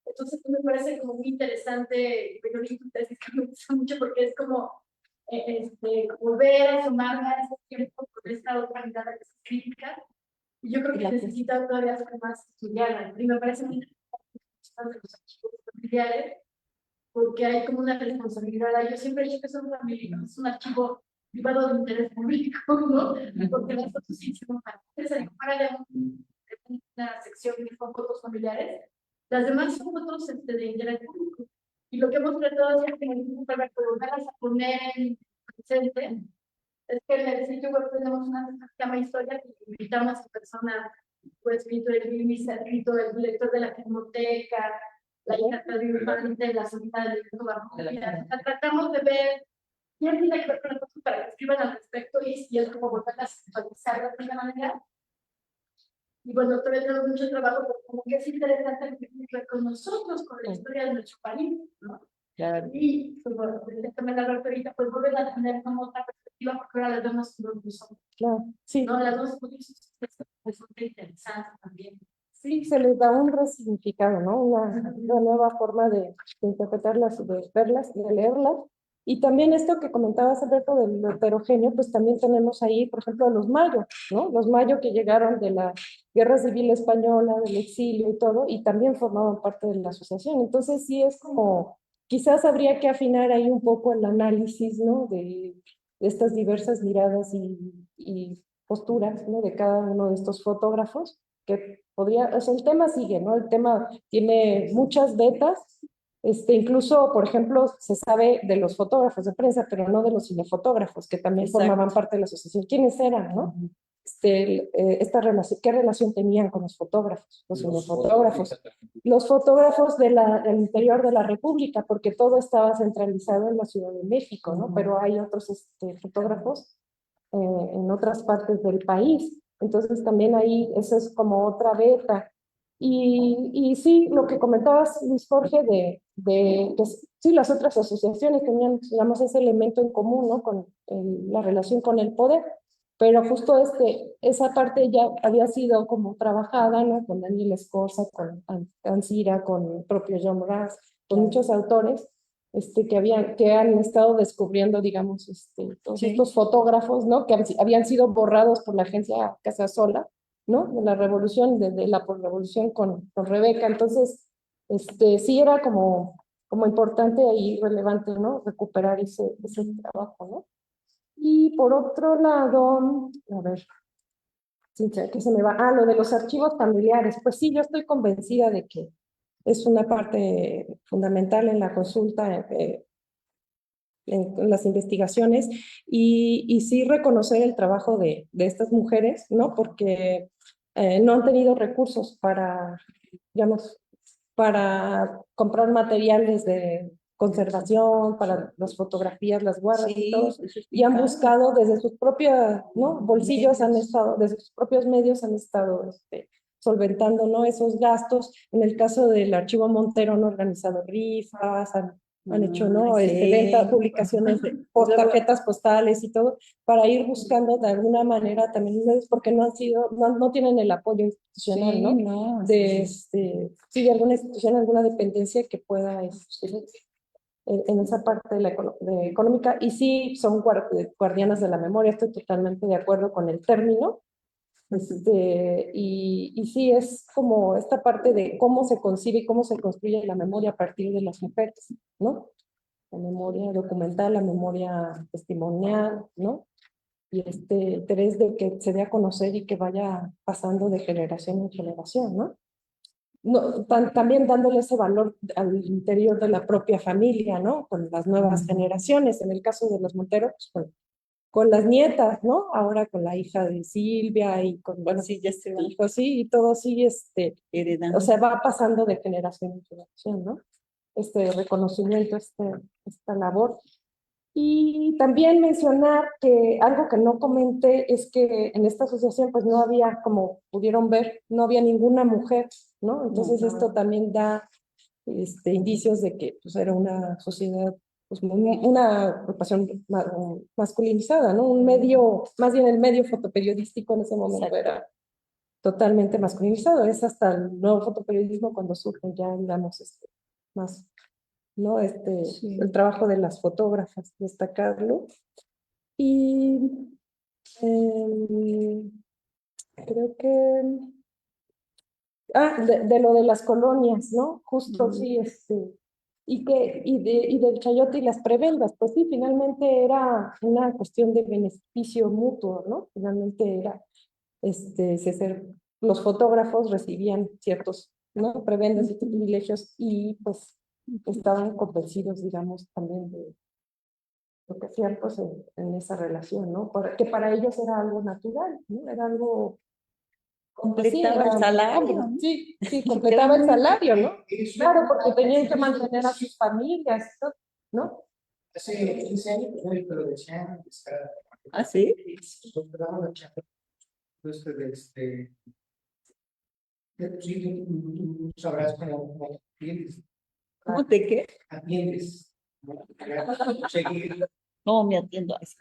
Entonces, me parece como muy interesante, pero me gusta mucho porque es como volver a sumarme a ese tiempo con esta otra mirada que es crítica. Y yo creo que necesita todavía ser más estudiada. Y me parece muy interesante los archivos familiares, porque hay como una responsabilidad. Yo siempre he dicho que son familia, es un archivo privado de interés público, ¿no? Porque las fotos sí se van para de una sección con fotos familiares. Las demás son fotos de interés público. Y lo que hemos tratado de hacer, para volverlas a poner en presente, es que en el sitio web tenemos una sección que se llama Historia, y invitamos a personas, pues, escrito el director de la Filmoteca, la hija de Infante, la sobrina del director de la tratamos de ver quién tiene que ver con las cosas para que escriban al respecto y es como volver a actualizar de alguna manera. Y bueno, todavía tenemos mucho trabajo, pero como que es interesante lo que tiene que ver con nosotros, con la historia de nuestro país, ¿no? Claro. Y como también la ahorita, pues vuelven a tener como otra perspectiva, porque ahora las vemos como son. Claro, sí. No, las dos pues son interesantes también. Sí, se les da un resignificado, ¿no? Una nueva forma de interpretarlas, de verlas, de leerlas. Y también esto que comentabas, Alberto, del heterogéneo, pues también tenemos ahí, por ejemplo, los Mayo, ¿no? Los Mayo que llegaron de la Guerra Civil Española, del exilio y todo, y también formaban parte de la asociación. Entonces sí es como, quizás habría que afinar ahí un poco el análisis, ¿no? De estas diversas miradas y posturas, ¿no? De cada uno de estos fotógrafos, que podría, o sea, el tema sigue, ¿no? El tema tiene muchas vetas, incluso, por ejemplo, se sabe de los fotógrafos de prensa, pero no de los cinefotógrafos, que también formaban parte de la asociación. ¿Quiénes eran, no? Esta relación, ¿qué relación tenían con los fotógrafos, los cinefotógrafos? Los fotógrafos del interior de la República, porque todo estaba centralizado en la Ciudad de México, ¿no? Pero hay otros fotógrafos en otras partes del país. Entonces también ahí eso es como otra beta. Y sí, lo que comentabas, Luis Jorge, que sí, las otras asociaciones tenían, digamos, ese elemento en común, ¿no? Con la relación con el poder, pero justo esa parte ya había sido como trabajada, ¿no? Con Daniel Escorza, con Ancira, con el propio John Brass, con muchos autores, que han estado descubriendo, digamos, todos estos fotógrafos, ¿no? Que habían sido borrados por la agencia Casasola, ¿no? De la revolución, desde la revolución con Rebeca. Entonces, sí era como importante y relevante, ¿no? Recuperar ese trabajo, ¿no? Y por otro lado, a ver, que se me va, lo de los archivos familiares. Pues sí, yo estoy convencida de que es una parte fundamental en la consulta, en las investigaciones, y sí reconocer el trabajo de estas mujeres, ¿no? Porque no han tenido recursos para, digamos, para comprar materiales de conservación, para las fotografías, las guardas y todo, y han buscado desde sus propios, ¿no?, bolsillos, han estado, desde sus propios medios han estado solventando, ¿no?, esos gastos. En el caso del Archivo Montero han organizado rifas, han hecho, ¿no?, venta, publicaciones de tarjetas postales y todo, para ir buscando de alguna manera también, porque no han sido, no tienen el apoyo institucional, ¿no? De de alguna institución, alguna dependencia que pueda en esa parte de la económica, y sí son guardianas de la memoria, estoy totalmente de acuerdo con el término. Y sí, es como esta parte de cómo se concibe y cómo se construye la memoria a partir de las mujeres, ¿no? La memoria documental, la memoria testimonial, ¿no? Y este interés de que se dé a conocer y que vaya pasando de generación en generación, ¿no? No, también dándole ese valor al interior de la propia familia, ¿no? Con las nuevas generaciones, en el caso de los Montero, pues, con las nietas, ¿no? Ahora con la hija de Silvia y con, bueno, sí, ya se hijo, sí, y todo sí, o sea, va pasando de generación en generación, ¿no? Este reconocimiento, esta labor. Y también mencionar que algo que no comenté es que en esta asociación pues no había, como pudieron ver, no había ninguna mujer, ¿no? Entonces esto también da indicios de que pues, era una sociedad, pues una agrupación masculinizada, ¿no? Un medio, más bien el medio fotoperiodístico en ese momento era totalmente masculinizado. Es hasta el nuevo fotoperiodismo cuando surge ya, digamos, más, ¿no? El trabajo de las fotógrafas, destacarlo. Y creo que, de lo de las colonias, ¿no? Justo, sí, y del chayote y las prebendas, pues sí, finalmente era una cuestión de beneficio mutuo, ¿no? Finalmente era, los fotógrafos recibían ciertos, ¿no?, prebendas y privilegios, y pues estaban convencidos, digamos, también de lo que hacían pues en esa relación, ¿no? Que para ellos era algo natural, ¿no? Era algo... Completaba el salario, ¿no? Sí, sí, completaba el salario, ¿no? Claro, porque tenían que mantener a sus familias, ¿no? Hace 15 años, pero decían que está. ¿Ah, sí? Sí, tú sabrás cómo atiendes. ¿Cómo te qué? Atiendes. Seguir. No, me atiendo así.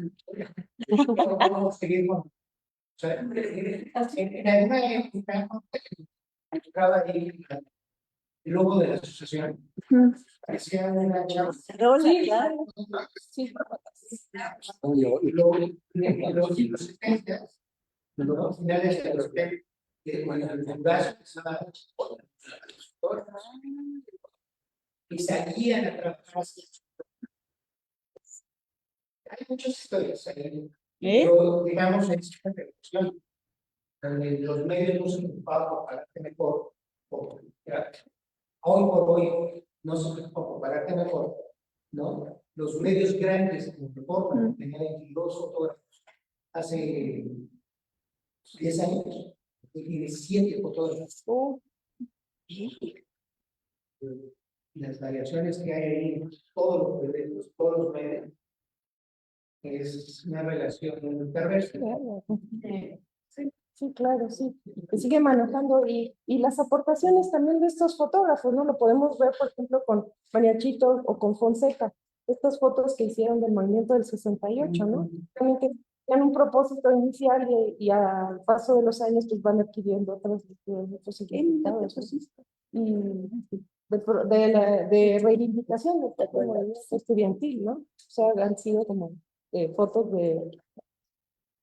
Seguir con. O sea, en alguna época entraba ahí el logo de la asociación. Parecía una chava. Sí, claro. Sí. Y luego, en los 70, los finales de los 70, el brazo y salían a trabajar. Hay muchas historias ahí. Pero, digamos, en esta revolución, donde los medios no se ocupaban por pararte mejor, hoy por hoy no se ocupan por pararte mejor, ¿no? Los medios grandes, como Reforma, tenían 22 fotógrafos hace 10 años, tiene 7 fotógrafos. Y las variaciones que hay ahí, todos los proyectos, todos los medios, es una relación perversa. Sí, sí, claro, sí. Que sigue manejando y las aportaciones también de estos fotógrafos, ¿no? Lo podemos ver, por ejemplo, con Mariachito o con Fonseca, estas fotos que hicieron del movimiento del 68, ¿no? También que tenían un propósito inicial y al paso de los años pues van adquiriendo otros significados, y de reivindicación del movimiento estudiantil, ¿no? O sea, han sido como fotos de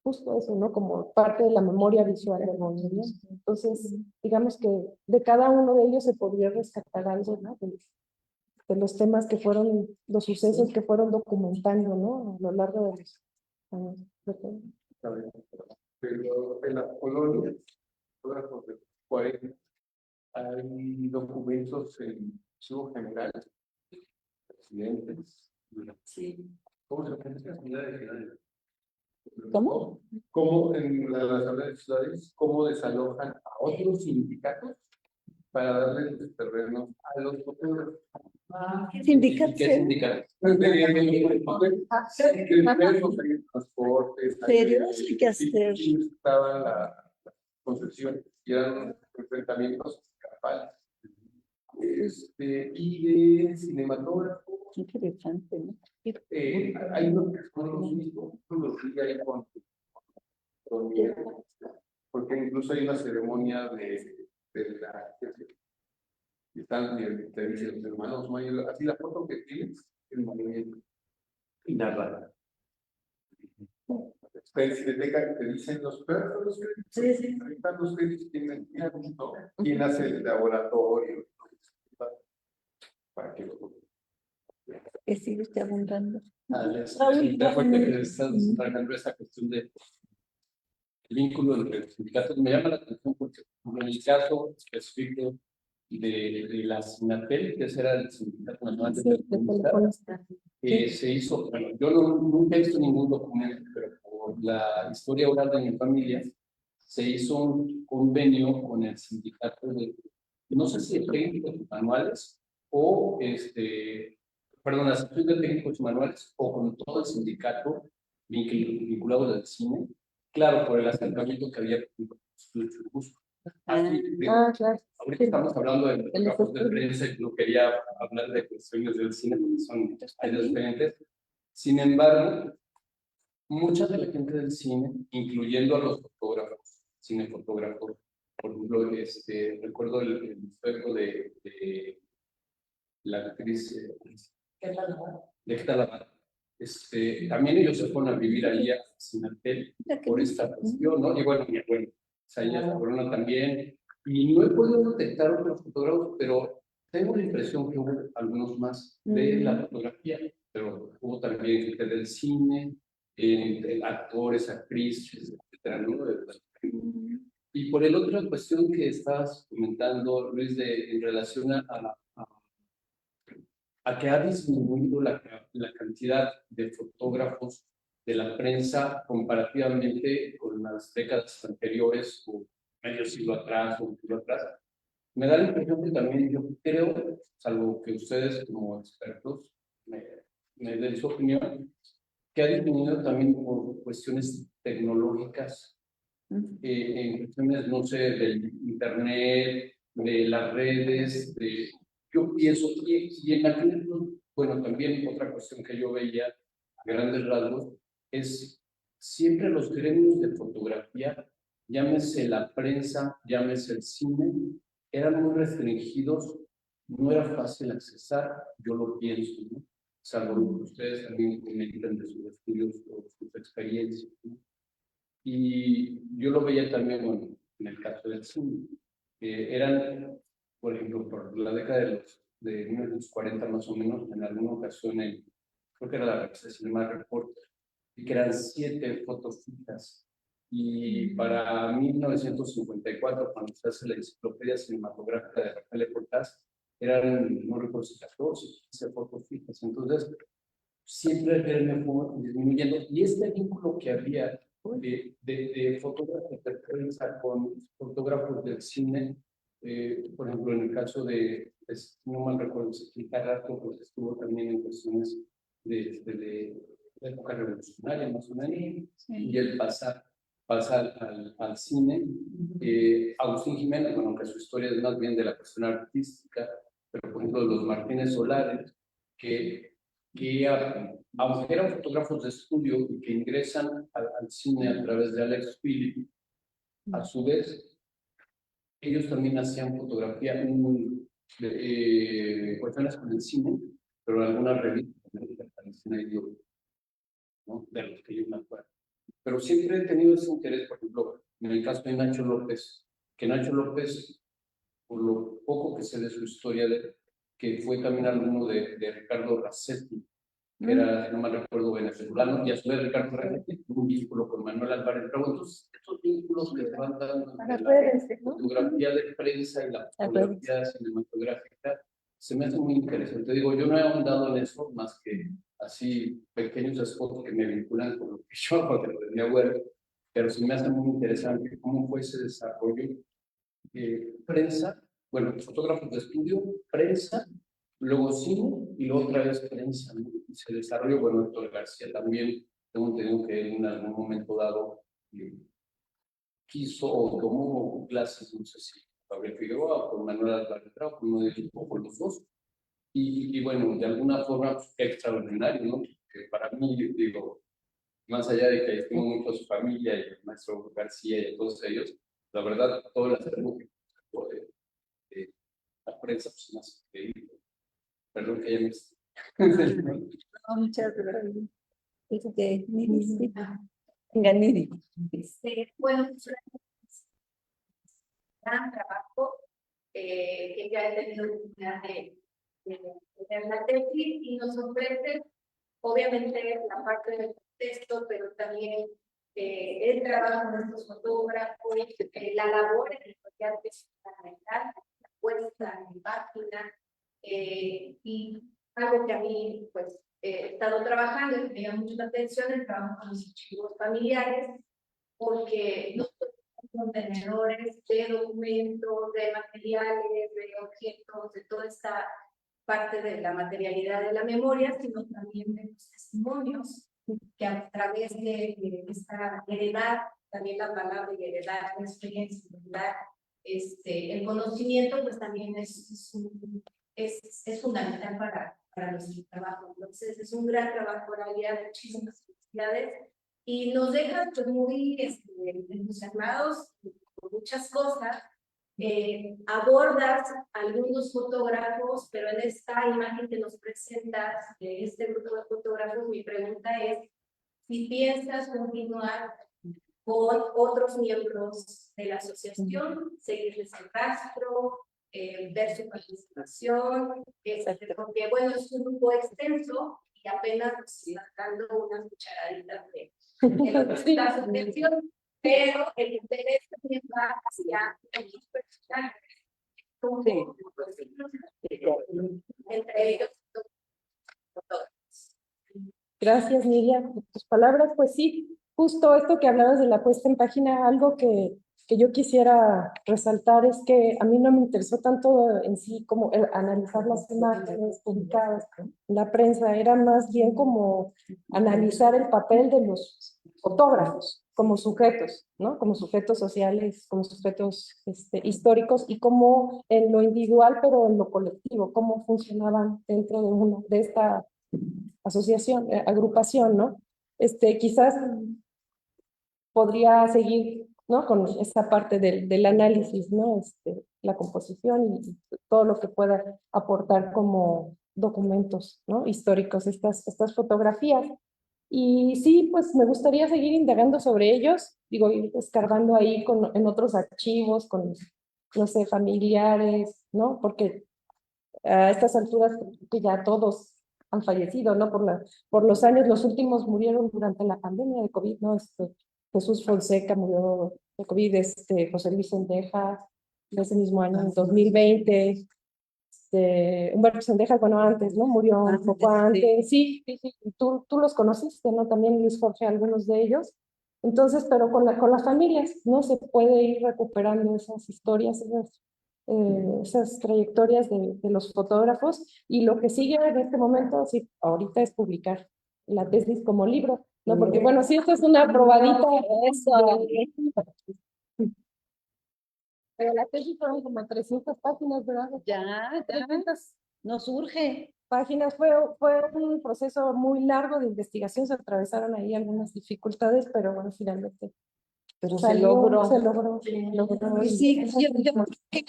justo eso, ¿no? Como parte de la memoria visual del movimiento. Entonces, digamos que de cada uno de ellos se podría rescatar algo, ¿no? De los temas que fueron, los sucesos que fueron documentando, ¿no? A lo largo de los años. Pero en las colonias, todas las de 40, hay documentos en archivo general, presidentes. Sí. ¿Cómo se llama? ¿Cómo? ¿Cómo en las asambleas de ciudades, cómo desalojan a otros sindicatos para darle los terrenos a los fotógrafos? ¿Qué sindicato? ¿Qué sindicato? Transportes. ¿Serio? Hay que hacer. Estaban las concepciones y eran enfrentamientos campales. Y de cinematógrafo. Qué interesante, ¿no? Hay unos que son los mismos, los sigue ahí con porque incluso hay una ceremonia de la y están te dicen los hermanos mayores, así la foto que tienes, el movimiento y narra. En Cineteca te dicen los perros, los créditos. Sí, sí. Ahorita los créditos tienen quién hace el laboratorio para que lo Que sigue usted abundando. Estás trabajando esa cuestión de vínculo entre los sindicatos. Me llama la atención porque en el caso específico de la SINAPEL, que ese era el sindicato nacional de telefonistas, se hizo, bueno, yo nunca he visto ningún documento, pero por la historia oral de mi familia, se hizo un convenio con el sindicato de, no sé si de técnicos manuales o perdón, la sección de técnicos manuales o con todo el sindicato vinculado al cine, claro, por el acercamiento que había con el Churubusco. Claro. Ahorita estamos hablando de fotógrafos de prensa y no quería hablar de cuestiones del cine porque son áreas diferentes. Sin embargo, mucha de la gente del cine, incluyendo a los fotógrafos, cinefotógrafos, por ejemplo, recuerdo el juego de la actriz de Esta Lavada. También ellos se fueron a vivir ahí a Sinatel por esta cuestión, ¿no? Y bueno, mi abuelo, Sayas Corona también. Y no he podido detectar otros fotógrafos, pero tengo la impresión que hubo algunos más de la fotografía, pero hubo también gente del cine, actores, actrices, etcétera, ¿no? Y por el otra cuestión que estabas comentando, Luis, en relación a que ha disminuido la cantidad de fotógrafos de la prensa comparativamente con las décadas anteriores o medio siglo atrás o un siglo atrás. Me da la impresión que también yo creo, salvo que ustedes como expertos me den su opinión, que ha disminuido también por cuestiones tecnológicas, en cuestiones, no sé, del internet, de las redes, yo pienso, y en aquel, bueno, también otra cuestión que yo veía a grandes rasgos es siempre los gremios de fotografía, llámese la prensa, llámese el cine, eran muy restringidos, no era fácil accesar, yo lo pienso, ¿no? Salvo que ustedes también comentan de sus estudios o sus experiencias, ¿no? Y yo lo veía también, bueno, en el caso del cine, eran, por ejemplo, por la década de 1940 más o menos, en alguna ocasión, creo que era la revista Cinema Reporter, y que eran 7 fotos fijas. Y para 1954, cuando se hace la enciclopedia cinematográfica de Rafael Cortázar, eran, no recuerdo si 14 o 15 fotos fijas. Entonces, siempre el gremio fue disminuyendo. Y este vínculo que había de fotógrafos de prensa con fotógrafos del cine, por ejemplo, en el caso no mal recuerdo, si Carrasco, pues estuvo también en cuestiones de la época revolucionaria, más o menos, y el pasar al cine. Agustín Jiménez, bueno, aunque su historia es más bien de la cuestión artística, pero por ejemplo, los Martínez Solares, que aunque eran fotógrafos de estudio y que ingresan al cine a través de Alex Philip, a su vez, ellos también hacían fotografía cuestiones con el cine, pero en algunas revistas que aparecen ahí, ¿no? De los que yo me acuerdo. Pero siempre he tenido ese interés, por ejemplo, en el caso de Nacho López, que Nacho López, por lo poco que sé de su historia, que fue también alumno de Ricardo Racetti, que era, no me recuerdo, venezolano, y a su vez Ricardo Racetti tuvo un vínculo con Manuel Álvarez Bravo. Entonces, estos vínculos que se van dando entre la fotografía de prensa y la fotografía cinematográfica se me hace muy interesante. Digo, yo no he ahondado en eso más que así pequeños spots que me vinculan con lo que yo hago de lo de mi abuelo, pero se me hace muy interesante cómo fue ese desarrollo. Prensa, bueno, fotógrafos de estudio, prensa, luego cine y luego otra vez prensa, ¿no? Y se desarrolló, bueno, Héctor García también, tengo entendido que él en algún momento dado quiso o tomó clases, no sé si Gabriel Figueroa o con Manuel Alvarez o con uno de ellos, o con los dos. Y bueno, de alguna forma, pues, qué extraordinario, ¿no? Que para mí, digo, más allá de que estimo mucho a su familia y al maestro García y a todos ellos, la verdad, todo el acervo que de la prensa, pues más increíble. Perdón que ya me... No, muchas gracias. Niri, sí. Venga, Niri. Bueno, pues, gran trabajo que ya he tenido la oportunidad de ver la tesis y nos ofrece obviamente la parte del texto, pero también el trabajo de estos fotógrafos, la labor editorial que es fundamental, la puesta en página, y algo que a mí pues he estado trabajando y que me llama mucho la atención, el trabajo con los archivos familiares, porque no son contenedores de documentos, de materiales, de objetos, de toda esta parte de la materialidad de la memoria, sino también de los testimonios que a través de esta heredad, también la palabra y heredad, la experiencia, heredad, el conocimiento, pues también es fundamental para nuestro trabajo. Entonces, es un gran trabajo, realidad, muchísimas felicidades, y nos deja pues, muy entusiasmados con muchas cosas. Abordas algunos fotógrafos, pero en esta imagen que nos presentas de este grupo de fotógrafos, mi pregunta es si piensas continuar con otros miembros de la asociación, seguirles el rastro, ver su participación, porque bueno, es un grupo extenso y apenas nos está dando una cucharadita de lo que es la asociación, pero el interés también va hacia los personajes, como entre ellos todos. Gracias, Miriam, por tus palabras. Pues sí, justo esto que hablabas de la puesta en página, algo que yo quisiera resaltar es que a mí no me interesó tanto en sí como analizar las imágenes publicadas en la prensa, era más bien como analizar el papel de los fotógrafos como sujetos, ¿no? Como sujetos sociales, como sujetos históricos y como en lo individual, pero en lo colectivo, cómo funcionaban dentro de esta asociación, agrupación, ¿no? Quizás podría seguir, ¿no? Con esta parte del análisis, ¿no? La composición y todo lo que pueda aportar como documentos, ¿no? Históricos, estas fotografías. Y sí, pues me gustaría seguir indagando sobre ellos, digo, ir escarbando ahí en otros archivos, con, no sé, familiares, ¿no? Porque a estas alturas que ya todos han fallecido, ¿no? Por los años, los últimos murieron durante la pandemia de COVID, ¿no? Jesús Fonseca murió de COVID, José Luis Sendejas, de ese mismo año, en 2020, Humberto Sendejas, bueno, antes, ¿no? Murió un poco antes, sí, tú los conociste, ¿no? También Luis Jorge, algunos de ellos. Entonces, pero con las familias, ¿no? Se puede ir recuperando esas historias, esas trayectorias de los fotógrafos, y lo que sigue en este momento, sí, ahorita es publicar la tesis como libro, ¿no? Porque bueno, sí, esto es una probadita, pero la tesis fueron como 300 páginas, ¿verdad? Ya, 300 nos urge. páginas, fue un proceso muy largo de investigación, se atravesaron ahí algunas dificultades, pero bueno, finalmente Pero se logró. Pues sí, yo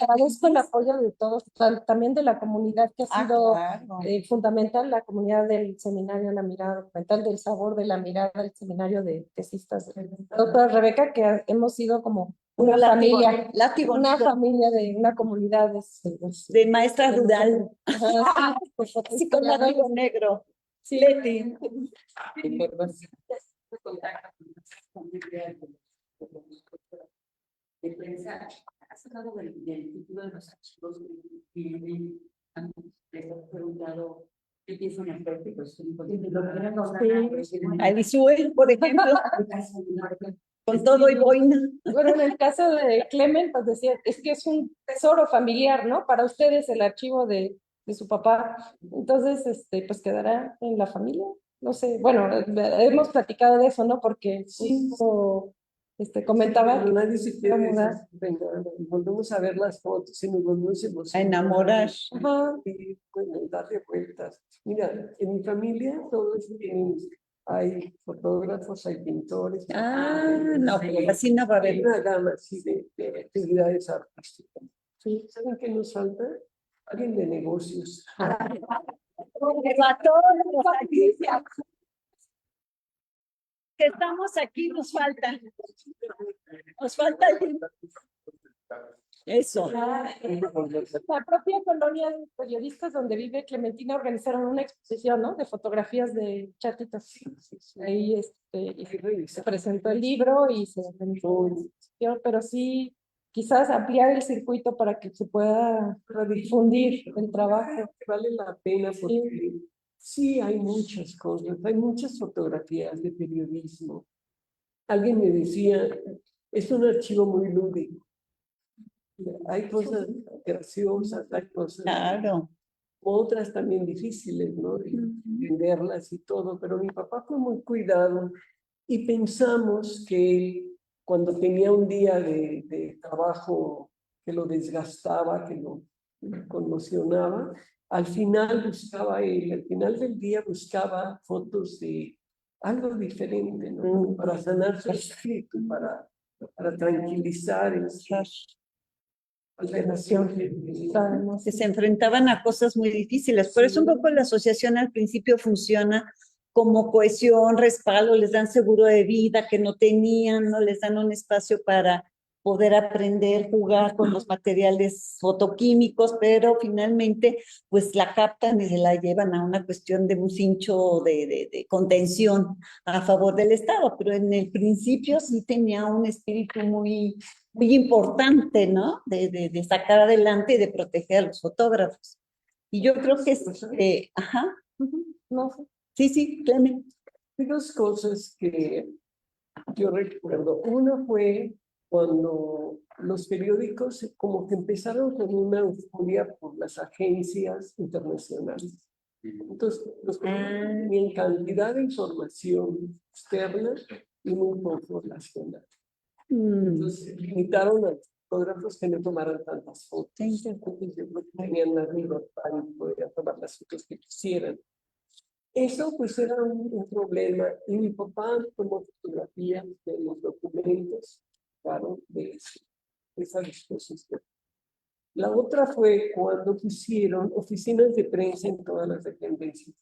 Agradezco el apoyo de todos, también de la comunidad que ha sido claro. fundamental, la comunidad del seminario La Mirada Documental, del Sabor de la Mirada, el seminario de tesistas de la doctora Rebeca, que hemos sido como una familia, una familia de una comunidad de maestra rural. Sí, con látigo negro. Sí. Leti. De prensa, has hablado del título de los archivos que tienen, les has preguntado empiezan a hacer y lo quieren lograr. Alisue, por ejemplo, con todo y boina. Bueno, en el caso de Clement, pues decía, es que es un tesoro familiar, ¿no? Para ustedes el archivo de su papá. Entonces, pues quedará en la familia. No sé, bueno, hemos platicado de eso, ¿no? Porque justo, comentaba Pero nadie se quiere mudar. volvemos a ver las fotos y nos volvemos A emocionados. enamorar. Ajá. Y bueno, darle vueltas. Mira, en mi familia todos tienen, hay fotógrafos, hay pintores. No, pero así no va a Hay haber. una gama así de actividades artísticas. Sí, ¿saben qué nos falta? Alguien de negocios. Pero a todos los aquí, que estamos aquí, nos falta. Nos falta alguien. Eso. La propia colonia de periodistas donde vive Clementina organizaron una exposición, ¿no? De fotografías de chatitos. Ahí y se presentó el libro y se vendió, pero sí, quizás ampliar el circuito para que se pueda difundir el trabajo. Vale la pena porque sí hay muchas cosas, hay muchas fotografías de periodismo. Alguien me decía, es un archivo muy lúdico. Hay cosas graciosas, hay cosas, Claro. otras también difíciles, ¿no? De entenderlas y todo, pero mi papá fue muy cuidado y pensamos que él, cuando tenía un día de trabajo que lo desgastaba, que lo conmocionaba, al final al final del día buscaba fotos de algo diferente, ¿no? Para sanar su espíritu, para tranquilizar Que se enfrentaban a cosas muy difíciles. Por eso un poco la asociación al principio funciona como cohesión, respaldo, les dan seguro de vida que no tenían, no les dan un espacio para poder aprender, jugar con los materiales fotoquímicos, pero finalmente pues la captan y se la llevan a una cuestión de un cincho de contención a favor del Estado, pero en el principio sí tenía un espíritu muy importante, ¿no? De sacar adelante y de proteger a los fotógrafos. Y yo creo que ajá, No sé. sí, Clemen. Hay dos cosas que yo recuerdo. Una fue cuando los periódicos como que empezaron con una euforia por las agencias internacionales. Entonces, los periódicos tenían cantidad de información externa y muy poco nacional. Entonces, limitaron a los fotógrafos que no tomaran tantas fotos. Entonces, yo creo que tenían la libertad y podían tomar las fotos que quisieran. Eso pues era un problema y mi papá tomó fotografías de los documentos, claro, de esa disposición. La otra fue cuando pusieron oficinas de prensa en todas las dependencias.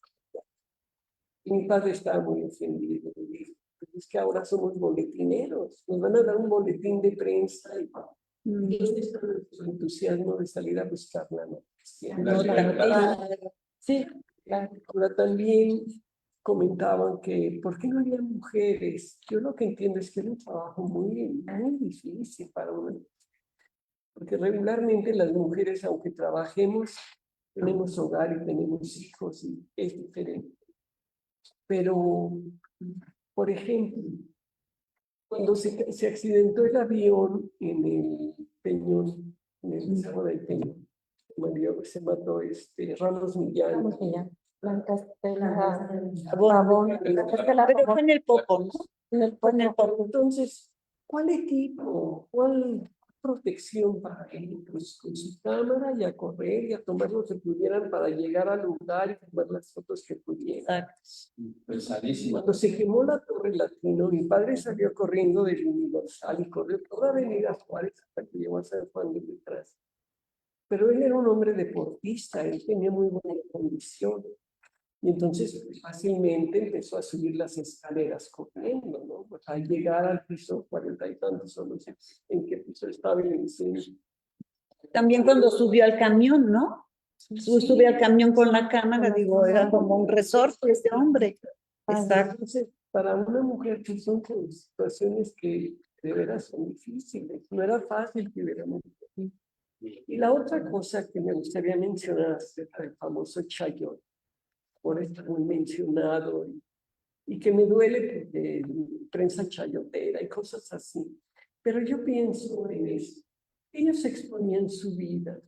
Y mi padre estaba muy ofendido. Dijo, es que ahora somos boletineros, nos van a dar un boletín de prensa y su entusiasmo de salir a buscar la noticia. Sí, ahora también comentaban que ¿por qué no había mujeres? Yo lo que entiendo es que era un trabajo muy difícil para una mujer. Porque regularmente las mujeres, aunque trabajemos, tenemos hogar y tenemos hijos y es diferente. Pero, por ejemplo, cuando se accidentó el avión en el Peñón, en el Cerro del Peñón, se mató Ramos Millán. Blanca Estela Pavón. Pero fue en el Popo, ¿no? Fue en el Popo. Entonces, ¿cuál equipo? ¿Cuál protección para él? Pues con su cámara y a correr y a tomar lo que pudieran para llegar al lugar y tomar las fotos que pudieran. Pesadísimo. Cuando se quemó la Torre Latino, mi padre salió corriendo del Universal y corrió toda Avenida Juárez hasta que llegó a San Juan de Letras. Pero él era un hombre deportista, él tenía muy buena condición. Y entonces fácilmente empezó a subir las escaleras corriendo, ¿no? Pues al llegar al piso 40 y tantos, no sé en qué piso estaba el incendio. También cuando subió al camión, ¿no? Subió al camión con la cámara, digo, era como un resorte este hombre. Exacto. Entonces, para una mujer que son situaciones que de veras son difíciles, no era fácil que hubiera mujer. Y la otra cosa que me gustaría mencionar acerca del famoso Chayote. por estar muy mencionado y que me duele porque prensa chayotera y cosas así. Pero yo pienso en eso. Ellos exponían su vida.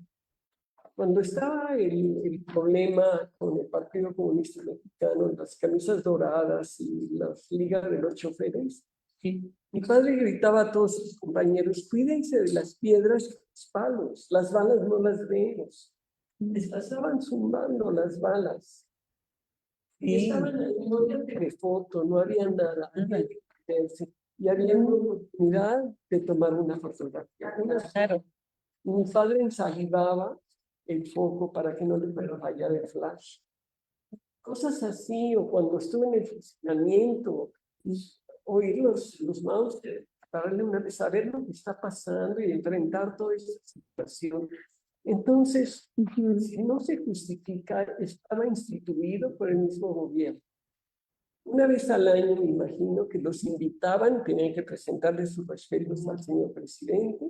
Cuando estaba el problema con el Partido Comunista Mexicano, las camisas doradas y las ligas de los choferes, mi padre gritaba a todos sus compañeros, cuídense de las piedras y los palos, las balas no las vemos. Les pasaban zumbando las balas. Y estaban ahí, no había telefoto, no había nada. Y había una oportunidad de tomar una fotografía. Claro. Mi padre ensalivaba el foco para que no le fuera a fallar el flash. Cosas así, o cuando estuve en el funcionamiento, oír los mouse, darle una vez a ver lo que está pasando y enfrentar toda esa situación. Entonces, si no se justifica, estaba instituido por el mismo gobierno. Una vez al año, me imagino que los invitaban, tenían que presentarles sus respetos al señor presidente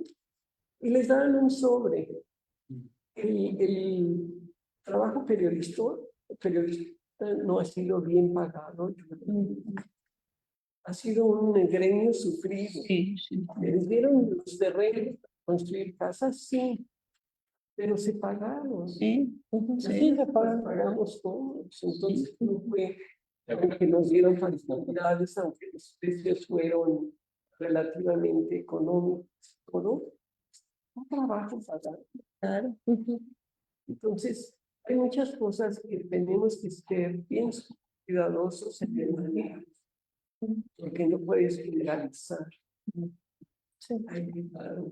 y les daban un sobre. El trabajo periodista no ha sido bien pagado. Ha sido un gremio sufrido. Les dieron los terrenos para construir casas, sí, pero se pagaron. Sí, pagamos todos. Entonces, no fue que nos dieron facilidades, aunque los precios fueron relativamente económicos, todo. Un trabajo pagado. Claro. Entonces, hay muchas cosas que tenemos que ser bien cuidadosos en el manejo, porque no puedes generalizar.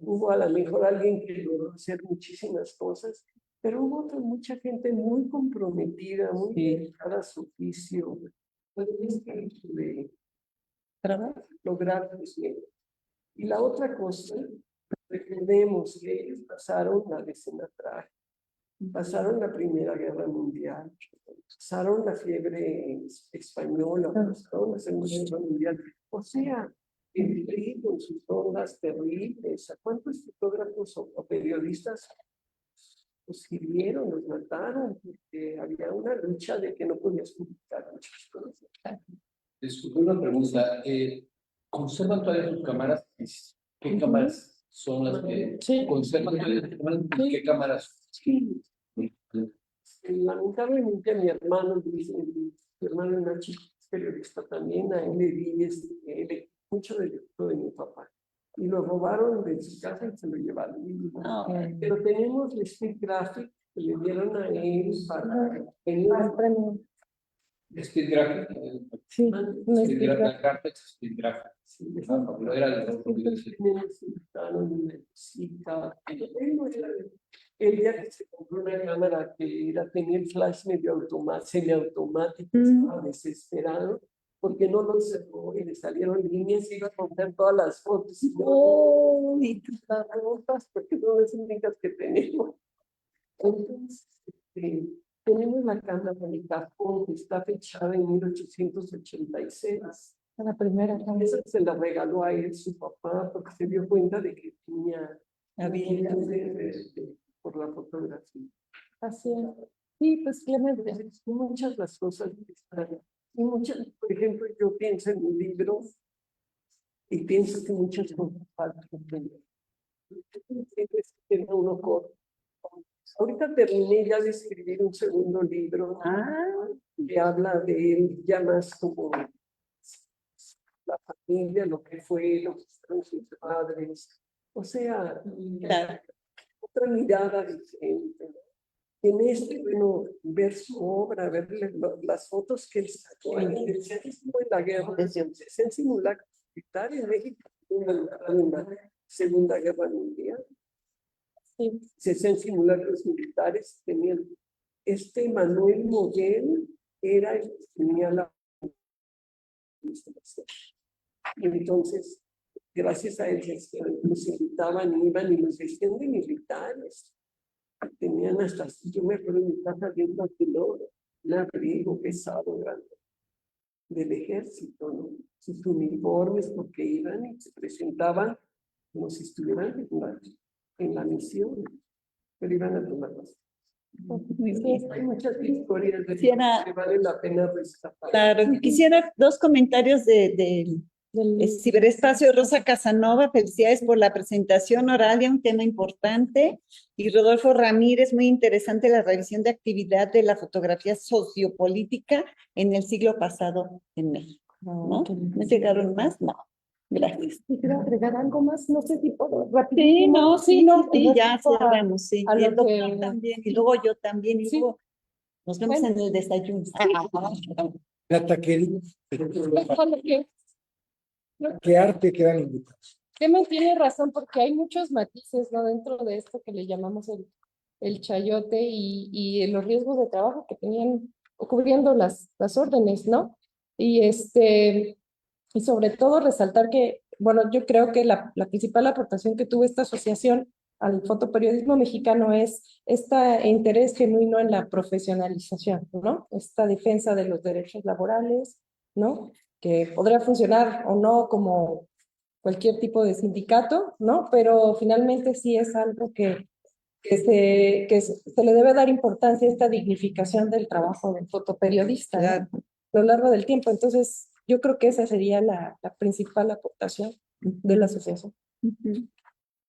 Hubo a lo mejor alguien que logró hacer muchísimas cosas, pero hubo mucha gente muy comprometida, muy dedicada a su oficio, de lograr crecimiento. Y la otra cosa, recordemos que ellos pasaron la decena trágica, pasaron la Primera Guerra Mundial, pasaron la fiebre española, pasaron la Segunda Guerra Mundial. O sea, el PRI con sus ondas terribles, ¿a cuántos fotógrafos o periodistas los hirieron, los mataron? Porque había una lucha de que no podías publicar muchas cosas. Disculpe una pregunta. ¿Conservan todavía sus cámaras? ¿Qué cámaras son las que conservan todavía sus cámaras? ¿Qué cámaras? Sí. Lamentablemente a mi hermano, mi hermano es una chica periodista también, a él le di mucho del equipo de mi papá. Y lo robaron de su casa y se lo llevaron. Pero tenemos el Speed Graphic que le dieron a él para tener un premio. Speed Graphic. Sí, Speed Graphic. Speed Graphic. No era de los el día que se compró una cámara que era tener flash semiautomático, estaba desesperado porque no lo cerró y le salieron líneas y iba a contar todas las fotos. Y las rotas, porque son las únicas que tenemos. Entonces, tenemos la cámara de cajón que está fechada en 1886. La primera cámara. Esa se la regaló a él su papá porque se dio cuenta de que tenía habilidad por la fotografía. Así es. Sí, pues Clemente. Muchas las cosas que están. Y muchas, por ejemplo, yo pienso en mi libro y pienso que muchas cosas faltan. Siempre se queda uno corto. Ahorita terminé ya de escribir un segundo libro que habla de él ya más como la familia, lo que fue, lo que fueron sus padres. O sea, otra mirada diferente. En bueno, ver su obra, ver las fotos que él sacó, se estuvo en la guerra, se han simulacros militares en México en la Segunda Guerra Mundial. Se hacían simulacros militares, tenían Manuel Moguel era el que tenía la y entonces gracias a él nos invitaban, iban y nos vestían de militares. Tenían hasta, yo me acuerdo en mi casa viendo un abrigo pesado, grande, del ejército, ¿no? Sus uniformes, porque iban y se presentaban como si estuvieran en la misión, pero iban a tomar las cosas. Muy Sí, bien. hay muchas historias de Quisiera- que vale la pena rescatar. Claro, quisiera dos comentarios del ciberespacio. Rosa Casanova, felicidades por la presentación, Oralia, un tema importante. Y Rodolfo Ramírez, muy interesante la revisión de actividad de la fotografía sociopolítica en el siglo pasado en México. ¿No? ¿No llegaron más? No. Gracias. Quiero agregar algo más, no sé si puedo, rápido. Sí, no, sí, ya respecto a- cerramos, sí. a Y lo el doctor que- también, y luego yo también, y Sí. luego nos vemos Bueno. en el desayuno. La taquería, a lo que- ¿qué arte quedan invitados? Clemen tiene razón porque hay muchos matices, ¿no? Dentro de esto que le llamamos el chayote y los riesgos de trabajo que tenían cubriendo las órdenes, ¿no? Y sobre todo resaltar que, bueno, yo creo que la principal aportación que tuvo esta asociación al fotoperiodismo mexicano es este interés genuino en la profesionalización, ¿no? Esta defensa de los derechos laborales, ¿no? Que podría funcionar o no como cualquier tipo de sindicato, ¿no? Pero finalmente sí es algo que se le debe dar importancia a esta dignificación del trabajo del fotoperiodista, ¿no? Claro. A lo largo del tiempo. Entonces, yo creo que esa sería la principal aportación de la asociación. Ujú.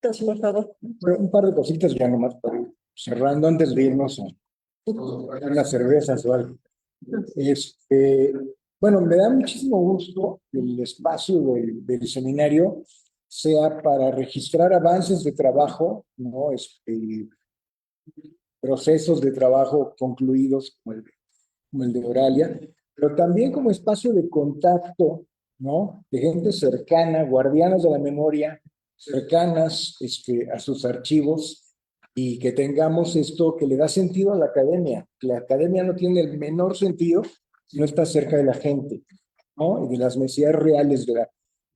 Entonces, por favor. Bueno, un par de cositas ya nomás para ir cerrando antes de irnos a unas cervezas o algo. Bueno, me da muchísimo gusto que el espacio del seminario sea para registrar avances de trabajo, ¿no? Procesos de trabajo concluidos como el de Oralia, pero también como espacio de contacto, ¿no? De gente cercana, guardianas de la memoria, cercanas a sus archivos, y que tengamos esto que le da sentido a la academia. La academia no tiene el menor sentido si no está cerca de la gente, ¿no? Y de las necesidades reales de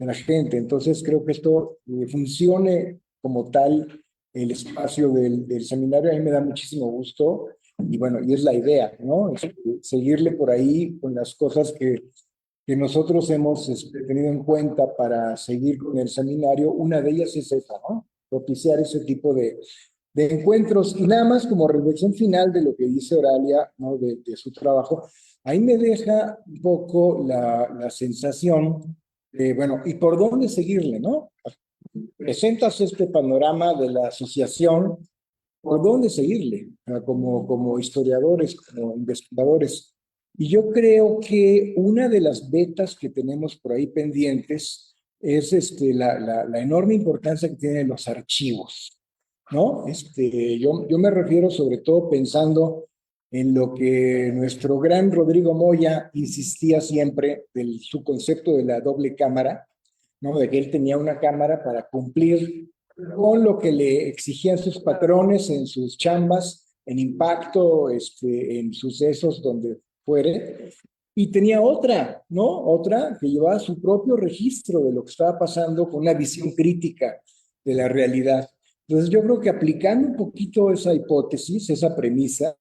la gente. Entonces creo que esto funcione como tal el espacio del seminario. A mí me da muchísimo gusto y bueno, y es la idea, ¿no? Seguirle por ahí con las cosas que nosotros hemos tenido en cuenta para seguir con el seminario. Una de ellas es esa, ¿no? Propiciar ese tipo de encuentros. Y nada más como reflexión final de lo que dice Oralia, ¿no? De su trabajo, ahí me deja un poco la sensación de, bueno, ¿y por dónde seguirle, no? Presentas este panorama de la asociación, ¿por dónde seguirle? Como historiadores, como investigadores. Y yo creo que una de las vetas que tenemos por ahí pendientes es la enorme importancia que tienen los archivos, ¿no? Yo me refiero sobre todo pensando en lo que nuestro gran Rodrigo Moya insistía siempre, su concepto de la doble cámara, ¿no? De que él tenía una cámara para cumplir con lo que le exigían sus patrones en sus chambas, en impacto, en sucesos donde fuere, y tenía otra, ¿no? Otra que llevaba su propio registro de lo que estaba pasando con una visión crítica de la realidad. Entonces yo creo que aplicando un poquito esa hipótesis, esa premisa,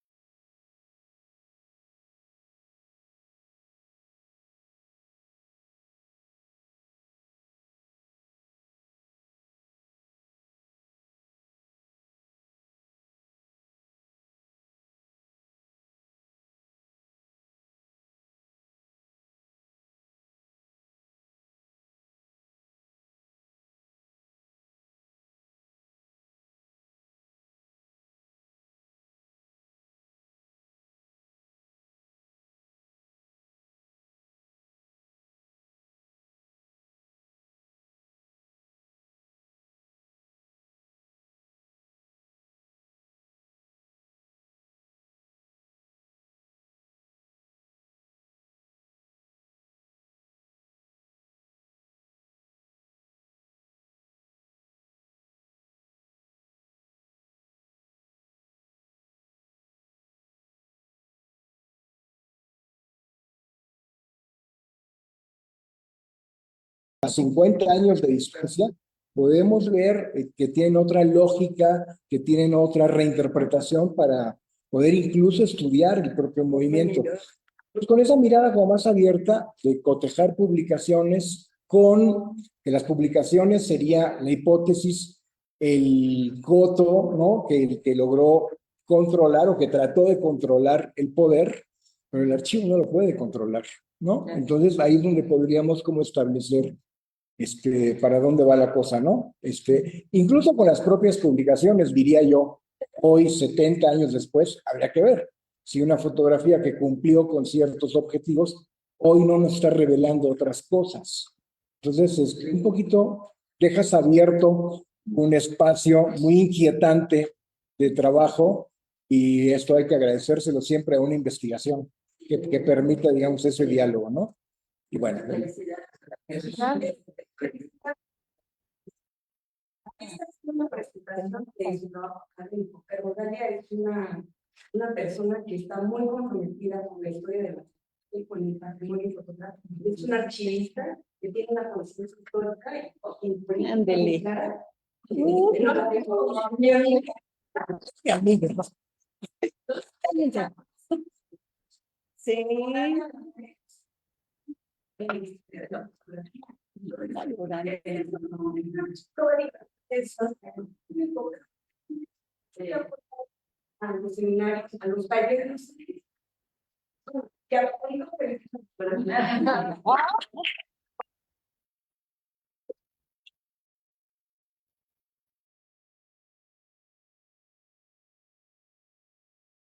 a 50 años de distancia, podemos ver que tienen otra lógica, que tienen otra reinterpretación para poder incluso estudiar el propio movimiento. Pues con esa mirada como más abierta de cotejar publicaciones con que las publicaciones sería la hipótesis, el coto, ¿no? Que logró controlar o que trató de controlar el poder, pero el archivo no lo puede controlar, ¿no? Entonces ahí es donde podríamos como establecer para dónde va la cosa, ¿no? Incluso con las propias publicaciones, diría yo, hoy, 70 años después, habría que ver si una fotografía que cumplió con ciertos objetivos, hoy no nos está revelando otras cosas. Entonces, un poquito dejas abierto un espacio muy inquietante de trabajo y esto hay que agradecérselo siempre a una investigación que permita, digamos, ese diálogo, ¿no? Y bueno. Esta es una presentación que no académico, pero Dalia es una persona que está muy comprometida con la historia de la y con el patrimonio fotográfico. Es una archivista que tiene una conciencia histórica y Ándele. clara. Sí. A los seminarios, a los talleres, que ha podido